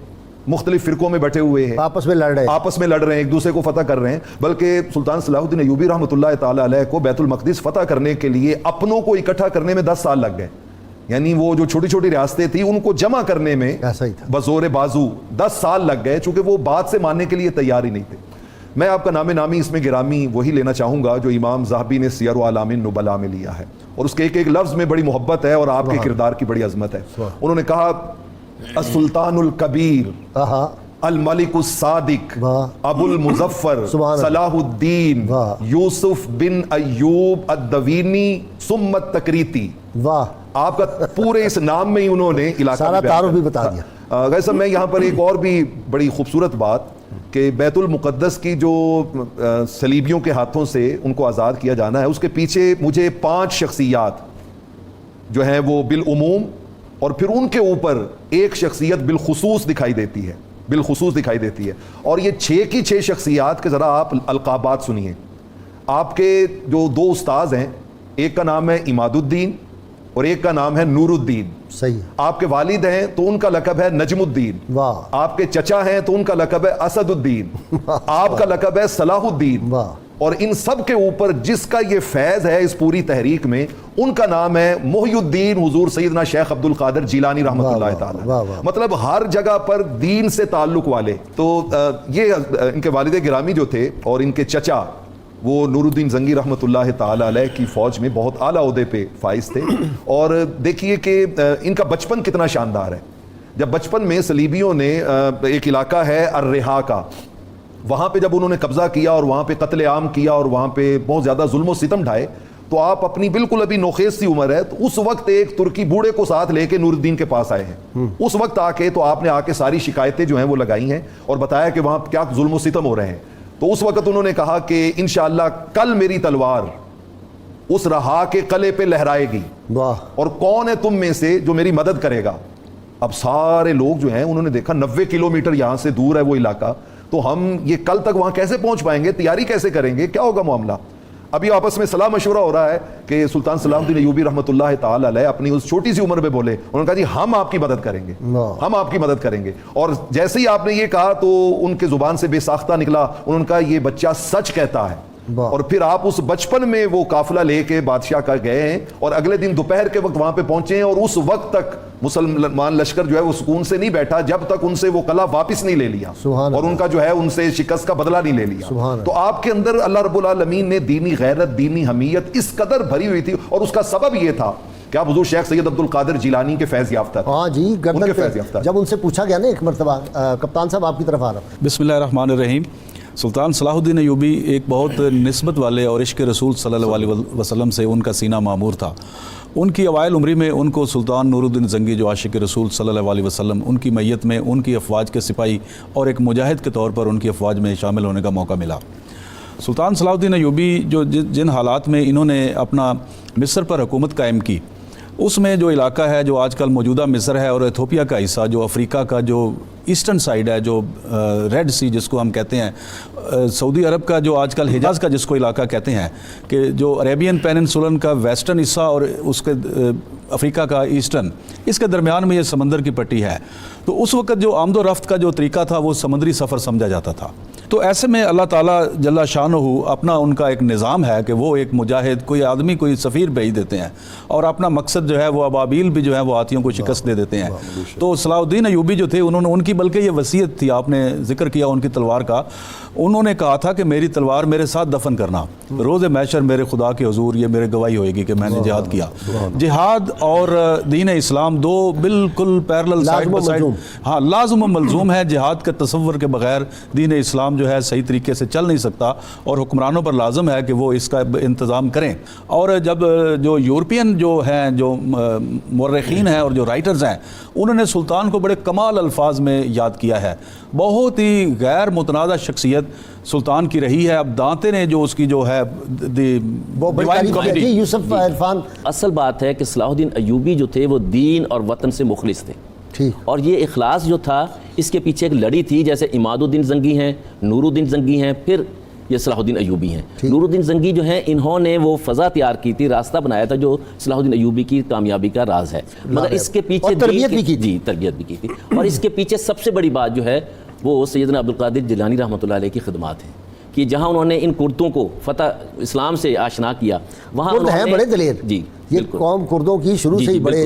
مختلف فرقوں میں بیٹھے ہوئے ہیں، آپس میں لڑ رہے ہیں، ایک دوسرے کو فتح کر رہے ہیں. بلکہ سلطان صلاح الدین ایوبی رحمۃ اللہ تعالی علیہ کو بیت المقدس فتح کرنے کے لیے اپنوں کو اکٹھا کرنے میں 10 سال لگ گئے. یعنی وہ جو چھوٹی چھوٹی ریاستیں تھیں ان کو جمع کرنے میں بزور بازو 10 سال لگ گئے، چونکہ وہ بات سے ماننے کے لیے تیار ہی نہیں تھے. میں آپ کا نام نامی اس میں گرامی وہی لینا چاہوں گا جو امام ذہبی نے سیر و اعلام النبلاء میں لیا ہے، اور اس کے ایک لفظ میں بڑی محبت ہے اور آپ کے کردار کی بڑی عظمت ہے. انہوں نے کہا السلطان الکبیر الملک الصادق ابو المظفر صلاح الدین یوسف بن ایوب الدوینی ثم التکریتی. واہ. آپ کا پورے اس نام میں ہی انہوں نے علاقہ سارا تعارف بھی بتا دیا. غیر صاحب میں یہاں پر ایک اور بھی بڑی خوبصورت بات کہ بیت المقدس کی جو صلیبیوں کے ہاتھوں سے ان کو آزاد کیا جانا ہے، اس کے پیچھے مجھے 5 شخصیات جو ہیں وہ بالعموم اور پھر ان کے اوپر ایک شخصیت بالخصوص دکھائی دیتی ہے. اور یہ 6 کی 6 شخصیات کے ذرا آپ القابات سنیے. آپ کے جو 2 استاذ ہیں، ایک کا نام ہے عماد الدین اور ایک کا نام ہے نور الدین. صحیح. آپ کے والد ہیں تو ان کا لقب ہے نجم الدین. واہ. آپ کے چچا ہیں تو ان کا لقب ہے اسد الدین. آپ کا لقب ہے صلاح الدین. واہ. اور ان سب کے اوپر جس کا یہ فیض ہے اس پوری تحریک میں، ان کا نام ہے محی الدین حضور سیدنا شیخ عبد القادر جیلانی رحمۃ اللہ تعالی. مطلب ہر جگہ پر دین سے تعلق والے. تو یہ ان کے والد گرامی جو تھے اور ان کے چچا وہ نور الدین زنگی رحمۃ اللہ تعالی علیہ کی فوج میں بہت اعلیٰ عہدے پہ فائز تھے. اور دیکھیے کہ ان کا بچپن کتنا شاندار ہے. جب بچپن میں صلیبیوں نے ایک علاقہ ہے الرہا کا، وہاں پہ جب انہوں نے قبضہ کیا اور وہاں پہ قتل عام کیا اور وہاں پہ بہت زیادہ ظلم و ستم ڈھائے، تو آپ اپنی بالکل ابھی نوخیز سی عمر ہے، تو اس وقت ایک ترکی بوڑھے کو ساتھ لے کے نور الدین کے پاس آئے ہیں. اس وقت آ کے تو آپ نے آ کے ساری شکایتیں جو ہیں وہ لگائی ہیں اور بتایا کہ وہاں کیا ظلم و ستم ہو رہے ہیں. تو اس وقت انہوں نے کہا کہ انشاءاللہ کل میری تلوار اس رہا کے قلعے پہ لہرائے گی، اور کون ہے تم میں سے جو میری مدد کرے گا. اب سارے لوگ جو ہیں انہوں نے دیکھا 90 کلومیٹر یہاں سے دور ہے وہ علاقہ، تو ہم یہ کل تک وہاں کیسے پہنچ پائیں گے، تیاری کیسے کریں گے، کیا ہوگا معاملہ. ابھی آپس میں صلاح مشورہ ہو رہا ہے کہ سلطان صلاح الدین ایوبی رحمۃ اللہ تعالی علیہ اپنی اس چھوٹی سی عمر میں بولے، انہوں نے کہا جی ہم آپ کی مدد کریں گے، ہم آپ کی مدد کریں گے. اور جیسے ہی آپ نے یہ کہا تو ان کے زبان سے بے ساختہ نکلا، انہوں نے کہا یہ بچہ سچ کہتا ہے. اور پھر آپ اس بچپن میں وہ قافلہ لے کے بادشاہ کا گئے ہیں اور اگلے دن دوپہر کے وقت وہاں پہ پہنچے ہیں، اور اس وقت تک مسلمان لشکر جو ہے وہ سکون سے نہیں بیٹھا جب تک ان سے وہ قلعہ واپس نہیں لے لیا اور ان کا جو ہے ان سے شکست کا بدلہ نہیں لے لیا. تو آپ کے اندر اللہ رب العالمین نے دینی غیرت، دینی حمیت اس قدر بھری ہوئی تھی، اور اس کا سبب یہ تھا کہ آپ حضور شیخ سید عبد القادر جیلانی کے فیض یافتہ تھے. ہاں جی، گردن پہ جب ان سے پوچھا گیا نا ایک مرتبہ، کپتان صاحب آپ کی طرف آ رہا ہوں. بسم اللہ الرحمن الرحیم. سلطان صلاح الدین ایوبی ایک بہت نسبت والے اور عشق رسول صلی اللہ علیہ وسلم سے ان کا سینہ معمور تھا. ان کی اوائل عمری میں ان کو سلطان نور الدین زنگی جو عاشق رسول صلی اللہ علیہ وسلم ان کی میت میں ان کی افواج کے سپاہی اور ایک مجاہد کے طور پر ان کی افواج میں شامل ہونے کا موقع ملا۔ سلطان صلاح الدین ایوبی جو جن حالات میں انہوں نے اپنا مصر پر حکومت قائم کی، اس میں جو علاقہ ہے جو آج کل موجودہ مصر ہے اور ایتھوپیا کا حصہ جو افریقہ کا جو ایسٹرن سائیڈ ہے، جو ریڈ سی جس کو ہم کہتے ہیں، سعودی عرب کا جو آج کل حجاز کا جس کو علاقہ کہتے ہیں، کہ جو عربین پیننسولن کا ویسٹرن حصہ اور اس کے افریقہ کا ایسٹرن، اس کے درمیان میں یہ سمندر کی پٹی ہے۔ تو اس وقت جو آمد و رفت کا جو طریقہ تھا وہ سمندری سفر سمجھا جاتا تھا۔ تو ایسے میں اللہ تعالیٰ جل شانہ اپنا ان کا ایک نظام ہے کہ وہ ایک مجاہد، کوئی آدمی کوئی سفیر بھیج دیتے ہیں اور اپنا مقصد جو ہے وہ ابابیل بھی جو ہے وہ ہاتھیوں کو شکست دے دیتے ہیں۔ تو صلاح الدین ایوبی جو تھے انہوں نے، ان کی بلکہ یہ وصیت تھی، آپ نے ذکر کیا ان کی تلوار کا، انہوں نے کہا تھا کہ میری تلوار میرے ساتھ دفن کرنا، روز محشر میرے خدا کے حضور یہ میرے گواہی ہوئے گی کہ میں نے جہاد کیا۔ جہاد اور دین اسلام دو بالکل پیرلل سائڈ بائی سائڈ، ہاں لازم و ملزوم ہے۔ جہاد کے تصور کے بغیر دین اسلام جو ہے صحیح طریقے سے چل نہیں سکتا، اور حکمرانوں پر لازم ہے کہ وہ اس کا انتظام کریں۔ اور جب جو یورپین جو ہیں، جو مورخین ہیں اور جو رائٹرز ہیں، انہوں نے سلطان کو بڑے کمال الفاظ میں یاد کیا ہے۔ بہت ہی غیر متنازع شخصیت سلطان کی رہی ہے۔ اب دانتے نے جو اس کی جو ہے یوسف عرفان، اصل بات ہے کہ صلاح الدین ایوبی جو تھے وہ دین اور وطن سے مخلص تھے، اور یہ اخلاص جو تھا اس کے پیچھے ایک لڑی تھی، جیسے عماد الدین زنگی ہیں، نور الدین زنگی ہیں، پھر یہ صلاح الدین ایوبی ہیں۔ نور الدین زنگی جو ہیں، انہوں نے وہ فضا تیار کی تھی، راستہ بنایا تھا جو صلاح الدین ایوبی کی کامیابی کا راز ہے، مگر اس کے پیچھے تربیت بھی کی تھی۔ جی تربیت بھی کی تھی، اور اس کے پیچھے سب سے بڑی بات جو ہے وہ سیدنا عبدالقادر جیلانی رحمۃ اللہ علیہ کی خدمات ہیں، کہ جہاں انہوں نے ان کردوں کو فتح اسلام سے آشنا کیا، وہاں کرد ہیں بڑے دلیر، جی یہ قوم کردوں کی شروع سے ہی بڑے،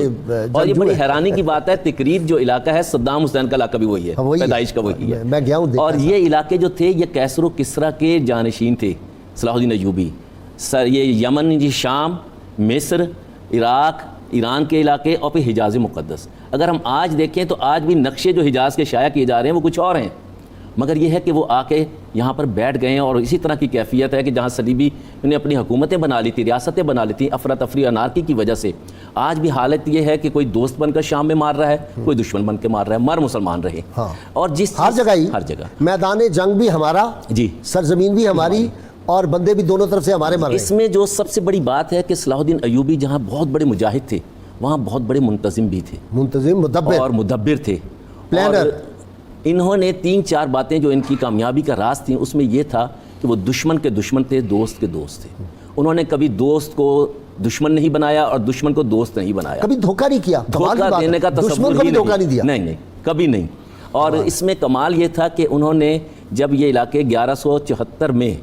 اور یہ بڑی حیرانی کی بات ہے، تکریت جو علاقہ ہے صدام حسین کا علاقہ بھی وہی ہے، پیدائش کا وہی ہے، میں گیا ہوں۔ اور یہ علاقے جو تھے یہ کیسر و کسرا کے جانشین تھے صلاح الدین ایوبی، یہ یمن، جی شام، مصر، عراق، ایران کے علاقے، اور پھر حجاز مقدس۔ اگر ہم آج دیکھیں تو آج بھی نقشے جو حجاز کے شائع کیے جا رہے ہیں وہ کچھ اور ہیں، مگر یہ ہے کہ وہ آ کے یہاں پر بیٹھ گئے ہیں، اور اسی طرح کی کیفیت ہے کہ جہاں صلیبی نے اپنی حکومتیں بنا لی تھی، ریاستیں بنا لی تھیں، افراتفری انارکی کی وجہ سے آج بھی حالت یہ ہے کہ کوئی دوست بن کر شام میں مار رہا ہے، کوئی دشمن بن کے مار رہا ہے، مر مسلمان رہے۔ اور جس ہر جگہ ہی، ہر جگہ میدان جنگ بھی ہمارا، جی سرزمین بھی ہماری، اور بندے بھی دونوں طرف سے ہمارے مر رہے ہیں۔ اس میں جو سب سے بڑی بات ہے کہ صلاح الدین ایوبی جہاں بہت بڑے مجاہد تھے، وہاں بہت بڑے منتظم بھی تھے، منتظم، مدبر اور مدبر تھے، پلانر۔ اور انہوں نے 3-4 باتیں جو ان کی کامیابی کا راز تھیں، اس میں یہ تھا کہ وہ دشمن کے دشمن تھے، دوست کے دوست تھے۔ انہوں نے کبھی دوست کو دشمن نہیں بنایا اور دشمن کو دوست نہیں بنایا، کبھی دھوکہ نہیں کیا، دھوکہ دینے کا تصور دشمن کو بھی دھوکہ نہیں دیا، نہیں کبھی نہیں۔ اور اس میں کمال یہ تھا کہ انہوں نے جب یہ علاقے 1174 میں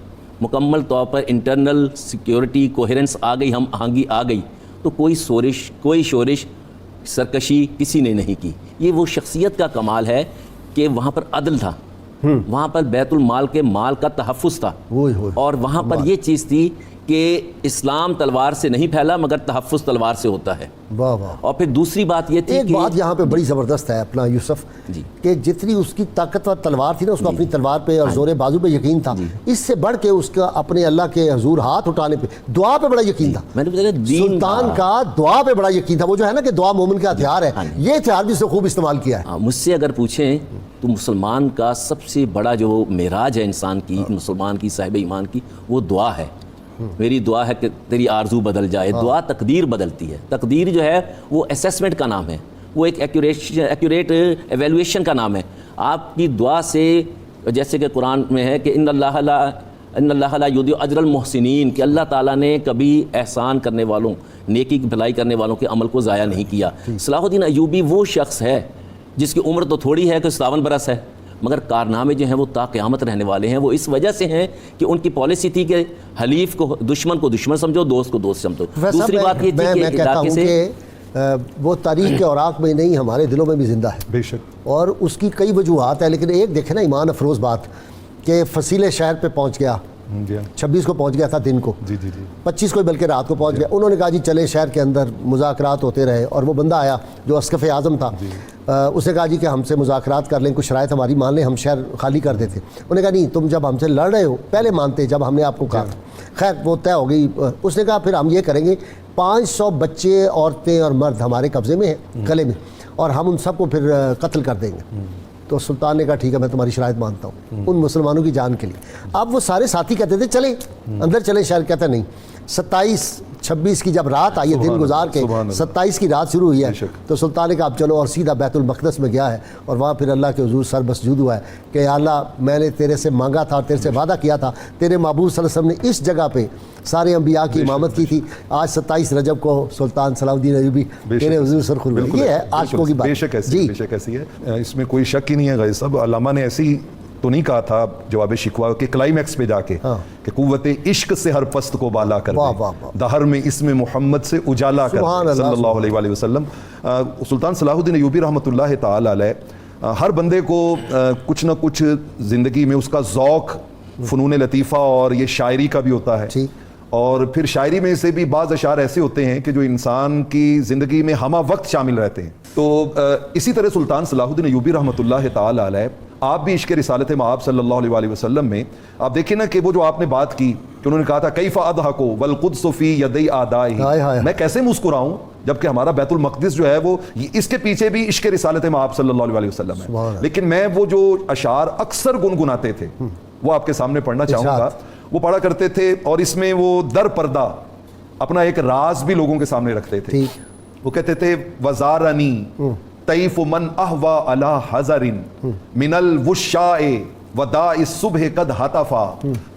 مکمل طور پر انٹرنل سیکیورٹی کوہرنس آ گئی، ہم آہنگی آ گئی، تو کوئی شورش سرکشی کسی نے نہیں کی۔ یہ وہ شخصیت کا کمال ہے کہ وہاں پر عدل تھا، وہاں پر بیت المال کے مال کا تحفظ تھا، اور وہاں پر یہ چیز تھی کہ اسلام تلوار سے نہیں پھیلا مگر تحفظ تلوار سے ہوتا ہے۔ اور پھر دوسری بات یہ تھی، ایک بات یہاں پہ بڑی زبردست ہے اپنا یوسف، کہ جتنی اس کی طاقتور تلوار تھی نا، اس کو اپنی تلوار پہ اور زور بازو پہ یقین تھا، اس سے بڑھ کے اس کا اپنے اللہ کے حضور ہاتھ اٹھانے پہ، دعا پہ بڑا یقین تھا۔ سلطان کا دعا پہ بڑا یقین تھا، وہ جو ہے نا کہ دعا مومن کا ہتھیار ہے، یہ ہتھیار بھی اس نے خوب استعمال کیا ہے۔ مجھ سے اگر پوچھیں تو مسلمان کا سب سے بڑا جو معراج ہے انسان کی، مسلمان کی، صاحب ایمان کی، وہ دعا ہے۔ میری دعا ہے کہ تیری آرزو بدل جائے۔ دعا تقدیر بدلتی ہے۔ تقدیر جو ہے وہ اسیسمنٹ کا نام ہے، وہ ایک ایکوریٹ ایویلویشن کا نام ہے۔ آپ کی دعا سے، جیسے کہ قرآن میں ہے کہ ان اللہ لا یضیع اجر المحسنین، کہ اللہ تعالیٰ نے کبھی احسان کرنے والوں، نیکی کی بھلائی کرنے والوں کے عمل کو ضائع نہیں کیا۔ صلاح الدین ایوبی وہ شخص ہے جس کی عمر تو تھوڑی ہے کہ 57 برس ہے، مگر کارنامے جو ہیں وہ تا قیامت رہنے والے ہیں۔ وہ اس وجہ سے ہیں کہ ان کی پالیسی تھی کہ حلیف کو، دشمن کو دشمن سمجھو، دوست کو دوست سمجھو۔ دوسری بات یہ تھی کہ علاقے سے وہ تاریخ کے اوراق میں نہیں، ہمارے دلوں میں بھی زندہ ہے، بے شک، اور اس کی کئی وجوہات ہیں، لیکن ایک دیکھیں نا ایمان افروز بات کہ فصیل شہر پہ پہنچ گیا، 26 کو پہنچ گیا تھا دن کو، 25 کو بلکہ رات کو پہنچ گیا۔ انہوں نے کہا جی چلے شہر کے اندر مذاکرات ہوتے رہے، اور وہ بندہ آیا جو اسقف اعظم تھا، اس نے کہا جی کہ ہم سے مذاکرات کر لیں، کچھ شرائط ہماری مان لیں، ہم شہر خالی کر دیتے۔ انہوں نے کہا نہیں، تم جب ہم سے لڑ رہے ہو پہلے مانتے جب ہم نے آپ کو کہا۔ خیر وہ طے ہو گئی۔ اس نے کہا پھر ہم یہ کریں گے 500 بچے عورتیں اور مرد ہمارے قبضے میں ہیں قلعے میں، اور ہم ان سب کو پھر قتل کر دیں گے۔ تو سلطان نے کہا ٹھیک ہے میں تمہاری شرائط مانتا ہوں ان مسلمانوں کی جان کے لیے۔ اب وہ سارے ساتھی کہتے تھے چلیں اندر چلیں، شہر کہتا نہیں۔ 27-26 کی جب رات آئی ہے، دن گزار کے 27 کی رات شروع ہوئی ہے، تو سلطان نے کہا اب چلو، اور سیدھا بیت المقدس میں گیا ہے، اور وہاں پھر اللہ کے حضور سر مسجود ہوا ہے کہ یا اللہ میں نے تیرے سے مانگا تھا اور تیرے سے وعدہ کیا تھا، تیرے معبود صلی اللہ علیہ وسلم نے اس جگہ پہ سارے انبیاء کی امامت کی تھی، آج 27 رجب کو سلطان صلاح الدین ایوبی تیرے حضور سر خلوت۔ یہ ہے عاشقوں کی بات۔ بے شک ایسی ہے، اس میں کوئی شک ہی نہیں ہے۔ غازی صاحب، علامہ نے ایسی تو نہیں کہا تھا جواب شکوہ کے کلائمیکس پہ جا کے کہ قوت عشق سے ہر پست کو بالا کر دے، دہر میں اسم محمد سے اجالا کر دے، صلی اللہ علیہ وآلہ وسلم۔ سلطان صلاح الدین ایوبی رحمۃ اللہ تعالی علیہ، ہر بندے کو کچھ نہ کچھ زندگی میں اس کا ذوق فنون لطیفہ اور یہ شاعری کا بھی ہوتا ہے، اور پھر شاعری میں سے بھی بعض اشعار ایسے ہوتے ہیں کہ جو انسان کی زندگی میں ہمہ وقت شامل رہتے ہیں۔ تو اسی طرح سلطان صلاح الدین ایوبی رحمۃ اللہ تعالی علیہ آپ بھی عشق رسالت مآب صلی اللہ علیہ وآلہ وسلم میں آپ دیکھیں نا کہ وہ جو آپ نے بات کی کہ انہوں نے کہا تھا کیف اضحک والقدس فی یدی اعدائی، میں کیسے مسکراؤں جبکہ ہمارا بیت المقدس جو ہے وہ اس کے پیچھے بھی عشق رسالت مآب صلی اللہ علیہ وآلہ وسلم ہے، لیکن میں وہ جو اشعار اکثر گنگناتے تھے وہ آپ کے سامنے پڑھنا چاہوں گا۔ وہ پڑھا کرتے تھے اور اس میں وہ در پردہ اپنا ایک راز بھی لوگوں کے سامنے رکھتے تھے۔ وہ کہتے تھے وزارنی طیف من احوا علی حذر من الوشاء وداء الصبح قد ہتفا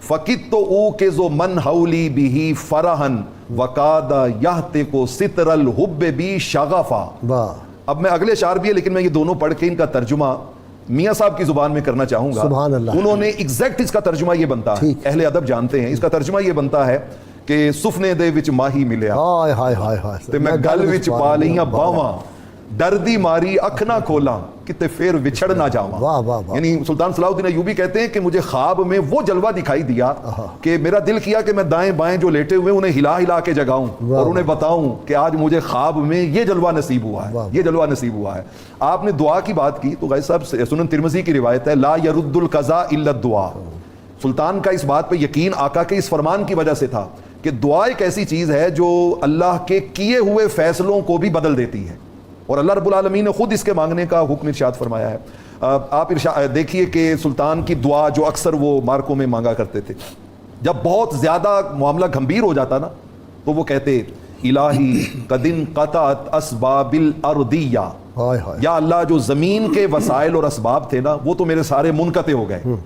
فقدت اوقظ من حولی به فرحا وقاد یہتک ستر الحب بی شغفا۔ اب میں اگلے اشعار بھی ہے لیکن میں یہ دونوں پڑھ کے ان کا ترجمہ میاں صاحب کی زبان میں کرنا چاہوں گا۔ انہوں نے ایگزیکٹ اس کا ترجمہ یہ بنتا ہے، اہل ادب جانتے ہیں، اس کا ترجمہ یہ بنتا ہے کہ سفنے دے وچ ماہی ملیا تے میں گل وچ پا لئیاں باواں، دردی ماری اکھ نہ کھولاں کتے پھر وچھڑ نہ جاواں۔ یعنی سلطان صلاح الدین ایوبی کہتے ہیں کہ مجھے خواب میں وہ جلوہ دکھائی دیا کہ میرا دل کیا کہ میں دائیں بائیں جو لیٹے ہوئے انہیں ہلا ہلا کے جگاؤں اور انہیں بتاؤں کہ آج مجھے خواب میں یہ جلوہ نصیب ہوا ہے، یہ جلوہ نصیب ہوا ہے۔ آپ نے دعا کی بات کی تو غازی صاحب سنن ترمذی کی روایت ہے لا يرد القضاء الا الدعاء۔ سلطان کا اس بات پہ یقین آقا کے اس فرمان کی وجہ سے تھا کہ دعا ایک ایسی چیز ہے جو اللہ کے کیے ہوئے فیصلوں کو بھی بدل دیتی ہے، اور اللہ رب العالمین نے خود اس کے مانگنے کا حکم ارشاد فرمایا ہے۔ آپ دیکھیے کہ سلطان کی دعا جو اکثر وہ مارکوں میں مانگا کرتے تھے، جب بہت زیادہ معاملہ گھمبیر ہو جاتا نا تو وہ کہتے الہی قد انقطعت اسباب الارضیہ، یا اللہ جو زمین کے وسائل اور اسباب تھے نا وہ تو میرے سارے منقطع ہو گئے،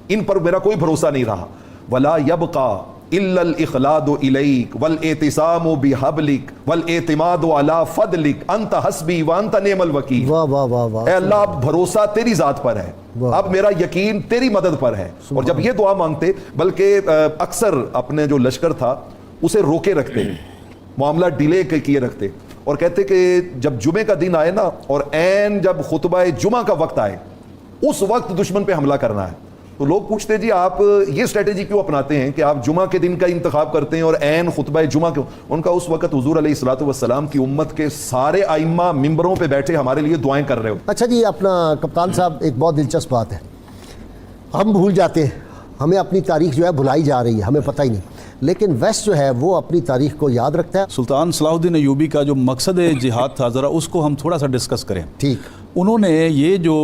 ان پر میرا کوئی بھروسہ نہیں رہا۔ ولا یبقى الا الاخلاد الیک والاعتصام بحبلک والاعتماد علی فضلک انت حسبی وانت نعم الوکیل۔ اے اللہ اب بھروسہ تیری ذات پر ہے، اب میرا یقین تیری مدد پر ہے۔ اور جب یہ دعا مانگتے بلکہ اکثر اپنے جو لشکر تھا اسے روکے رکھتے، معاملہ ڈیلے کیے رکھتے، اور کہتے کہ جب جمعے کا دن آئے نا اور عین جب خطبہ جمعہ کا وقت آئے اس وقت دشمن پہ حملہ کرنا ہے۔ تو لوگ پوچھتے جی آپ یہ اسٹریٹجی کیوں اپناتے ہیں کہ آپ جمعہ کے دن کا انتخاب کرتے ہیں اور عین خطبہ جمعہ کیوں؟ ان کا اس وقت حضور علیہ الصلوۃ والسلام کی امت کے سارے ائمہ ممبروں پہ بیٹھے ہمارے لیے دعائیں کر رہے ہو۔ اچھا جی، اپنا کپتان صاحب ایک بہت دلچسپ بات ہے، ہم بھول جاتے ہیں، ہمیں اپنی تاریخ جو ہے بھلائی جا رہی ہے، ہمیں پتہ ہی نہیں، لیکن ویسٹ جو ہے وہ اپنی تاریخ کو یاد رکھتا ہے۔ سلطان صلاح الدین ایوبی کا جو مقصد جہاد تھا ذرا اس کو ہم تھوڑا سا ڈسکس کریں۔ ٹھیک، انہوں نے یہ جو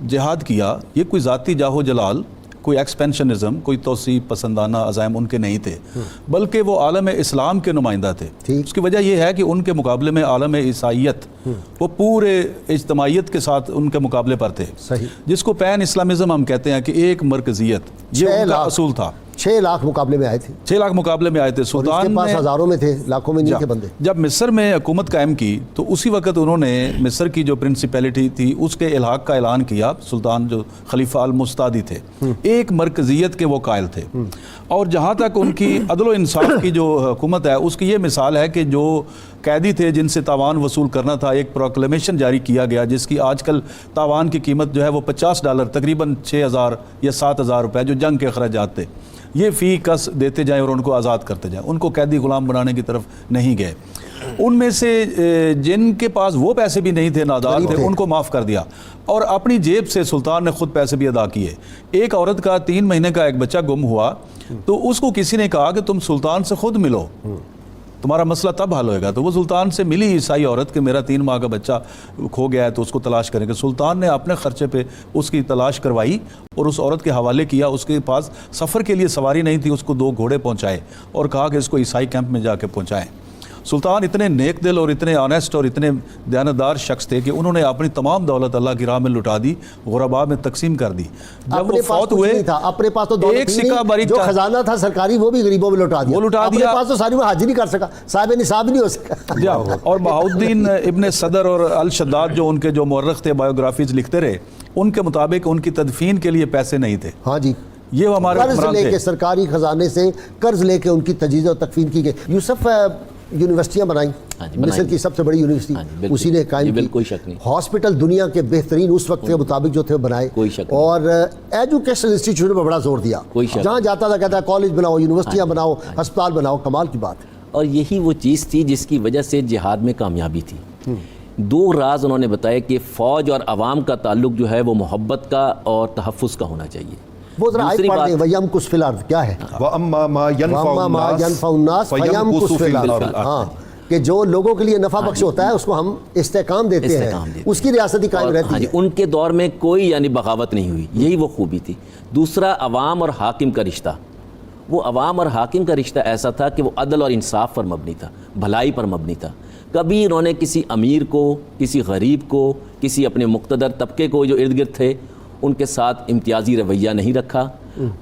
جہاد کیا یہ کوئی ذاتی جاہ و جلال، کوئی ایکسپینشنزم، کوئی توسیع پسندانہ عزائم ان کے نہیں تھے، بلکہ وہ عالم اسلام کے نمائندہ تھے۔ اس کی وجہ یہ ہے کہ ان کے مقابلے میں عالم عیسائیت وہ پورے اجتماعیت کے ساتھ ان کے مقابلے پر تھے، جس کو پین اسلامزم ہم کہتے ہیں کہ ایک مرکزیت، یہ ان کا اصول تھا۔ 6 لاکھ مقابلے میں آئے تھے، 6 لاکھ مقابلے میں آئے تھے۔ سلطان کے پاس ہزاروں میں تھے، لاکھوں میں نہیں تھے بندے۔ جب مصر میں حکومت قائم کی تو اسی وقت انہوں نے مصر کی جو پرنسپیلٹی تھی اس کے الحاق کا اعلان کیا۔ سلطان جو خلیفہ المستعدی تھے، ایک مرکزیت کے وہ قائل تھے، اور جہاں تک ان کی عدل و انصاف کی جو حکومت ہے اس کی یہ مثال ہے کہ جو قیدی تھے جن سے تاوان وصول کرنا تھا، ایک پروکلیمیشن جاری کیا گیا جس کی آج کل تاوان کی قیمت جو ہے وہ $50، تقریباً 6,000 یا 7,000 روپے، جو جنگ کے اخراجات تھے، یہ فی کس دیتے جائیں اور ان کو آزاد کرتے جائیں، ان کو قیدی غلام بنانے کی طرف نہیں گئے۔ ان میں سے جن کے پاس وہ پیسے بھی نہیں تھے، نادار تھے، ان کو معاف کر دیا، اور اپنی جیب سے سلطان نے خود پیسے بھی ادا کیے۔ ایک عورت کا 3 مہینے کا ایک بچہ گم ہوا تو اس کو کسی نے کہا کہ تم سلطان سے خود ملو، تمہارا مسئلہ تب حل ہوئے گا. تو وہ سلطان سے ملی عیسائی عورت کہ میرا 3 ماہ کا بچہ کھو گیا ہے تو اس کو تلاش کریں گے. سلطان نے اپنے خرچے پہ اس کی تلاش کروائی اور اس عورت کے حوالے کیا. اس کے پاس سفر کے لیے سواری نہیں تھی, اس کو 2 گھوڑے پہنچائے اور کہا کہ اس کو عیسائی کیمپ میں جا کے پہنچائیں. سلطان اتنے نیک دل اور اتنے آنیسٹ اور اتنے دیانتدار شخص تھے کہ انہوں نے اپنی تمام دولت اللہ کی راہ میں لٹا دی, غرباء میں تقسیم کر دی. جب وہ فوت ہوئے اپنے پاس تو ایک سکہ باریک جو خزانہ تھا سرکاری وہ بھی غریبوں میں لٹا دیا. وہ لٹا اپنے دیا. پاس تو ساری وہ حج نہیں کر سکا, صاحب نصاب نہیں ہو سکا. اور بہاؤالدین ابن صدر اور الشداد جو ان کے جو مورخ تھے, بایوگرافیز لکھتے رہے, ان کے مطابق ان کی تدفین کے لیے پیسے نہیں تھے. ہاں جی, یہ ہمارے قرض لے کے سرکاری خزانے سے قرض لے کے ان کی تجہیز اور تکفین کی گئی. یوسف یونیورسٹیاں بنائیں, مصر کی سب سے بڑی یونیورسٹی اسی نے قائم کی. کوئی شک نہیں. ہاسپٹل دنیا کے بہترین اس وقت کے مطابق جو تھے بنائے. کوئی شک نہیں. اور ایجوکیشن انسٹیٹیوٹ پہ بڑا زور دیا. جہاں جاتا تھا کہتا ہے کالج بناؤ, یونیورسٹیاں بناؤ, ہسپتال بناؤ. کمال کی بات. اور یہی وہ چیز تھی جس کی وجہ سے جہاد میں کامیابی تھی. 2 راز انہوں نے بتایا کہ فوج اور عوام کا تعلق جو ہے وہ محبت کا اور تحفظ کا ہونا چاہیے. وہ ذرا آیت پڑھ دیں, وَيَمْكُثْ فِي الْأَرْضِ کیا ہے؟ وَأَمَّا مَا يَنْفَعُ النَّاسَ فَيَمْكُثْ فِي الْأَرْضِ. ہاں, کہ جو لوگوں کے لیے نفع بخش ہوتا ہے اس کو ہم استحکام دیتے ہیں, اس کی ریاستی قائم رہتی ہے. ان کے دور میں کوئی یعنی بغاوت نہیں ہوئی, یہی وہ خوبی تھی. دوسرا, عوام اور حاکم کا رشتہ. وہ عوام اور حاکم کا رشتہ ایسا تھا کہ وہ عدل اور انصاف پر مبنی تھا, بھلائی پر مبنی تھا. کبھی انہوں نے کسی امیر کو, کسی غریب کو, کسی اپنے مقتدر طبقے کو جو ارد گرد تھے ان کے ساتھ امتیازی رویہ نہیں رکھا.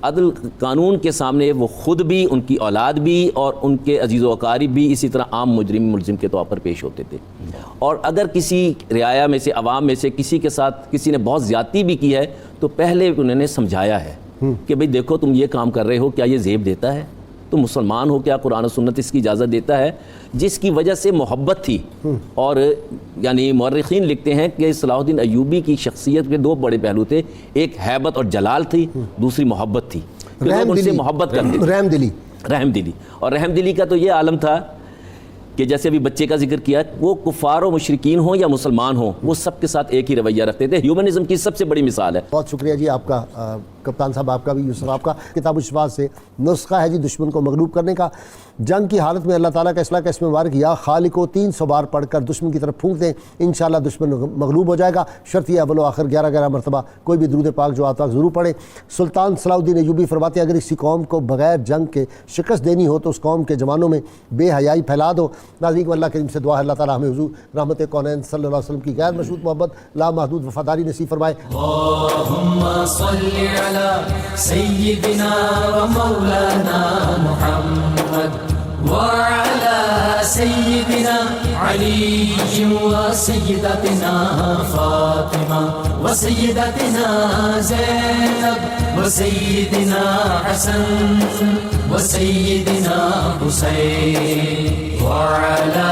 عدل قانون کے سامنے وہ خود بھی, ان کی اولاد بھی اور ان کے عزیز و اقارب بھی اسی طرح عام مجرم ملزم کے طور پر پیش ہوتے تھے. اور اگر کسی رعایا میں سے, عوام میں سے کسی کے ساتھ کسی نے بہت زیادتی بھی کی ہے تو پہلے انہوں نے سمجھایا ہے کہ بھئی دیکھو تم یہ کام کر رہے ہو, کیا یہ زیب دیتا ہے؟ تو مسلمان ہو, کیا قرآن و سنت اس کی اجازت دیتا ہے؟ جس کی وجہ سے محبت تھی. اور یعنی مورخین لکھتے ہیں کہ صلاح الدین ایوبی کی شخصیت کے 2 بڑے پہلو تھے, ایک ہیبت اور جلال تھی, دوسری محبت تھی. لوگ ان سے محبت کرتے تھے, رحم دلی. اور رحم دلی کا تو یہ عالم تھا کہ جیسے ابھی بچے کا ذکر کیا, وہ کفار و مشرکین ہوں یا مسلمان ہوں, وہ سب کے ساتھ ایک ہی رویہ رکھتے تھے. ہیومنزم کی سب سے بڑی مثال ہے. بہت شکریہ جی آپ کا کپتان صاحب, آپ کا بھی, یوسف آپ کا. کتاب الشفاء سے نسخہ ہے جی دشمن کو مغلوب کرنے کا. جنگ کی حالت میں اللہ تعالیٰ کا اصلاح کا اسم مبارک یا خالق کو 300 بار پڑھ کر دشمن کی طرف پھونک دیں, انشاءاللہ دشمن مغلوب ہو جائے گا. شرط یہ اول و آخر 11 مرتبہ کوئی بھی درود پاک جو آتا ضرور پڑھیں. سلطان صلاح الدین ایوبی فرماتے ہیں اگر کسی قوم کو بغیر جنگ کے شکست دینی ہو تو اس قوم کے جوانوں میں بے حیائی پھیلا دو. ناظرین کو اللہ کریم سے دعا ہے اللہ تعالیٰ ہمیں حضور رحمت کونین صلی اللہ علیہ وسلم کی غیر مشروط محبت لامحدود وفاداری نصیب فرمائے. اللهم صل على سيدنا ومولانا محمد وعلى سيدنا علي وسيدتنا فاطمة وسيدتنا زينب وسيدنا حسن وسيدنا حسين وعلى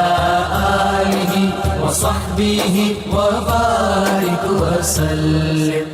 آله وصحبه وبارك وسلم.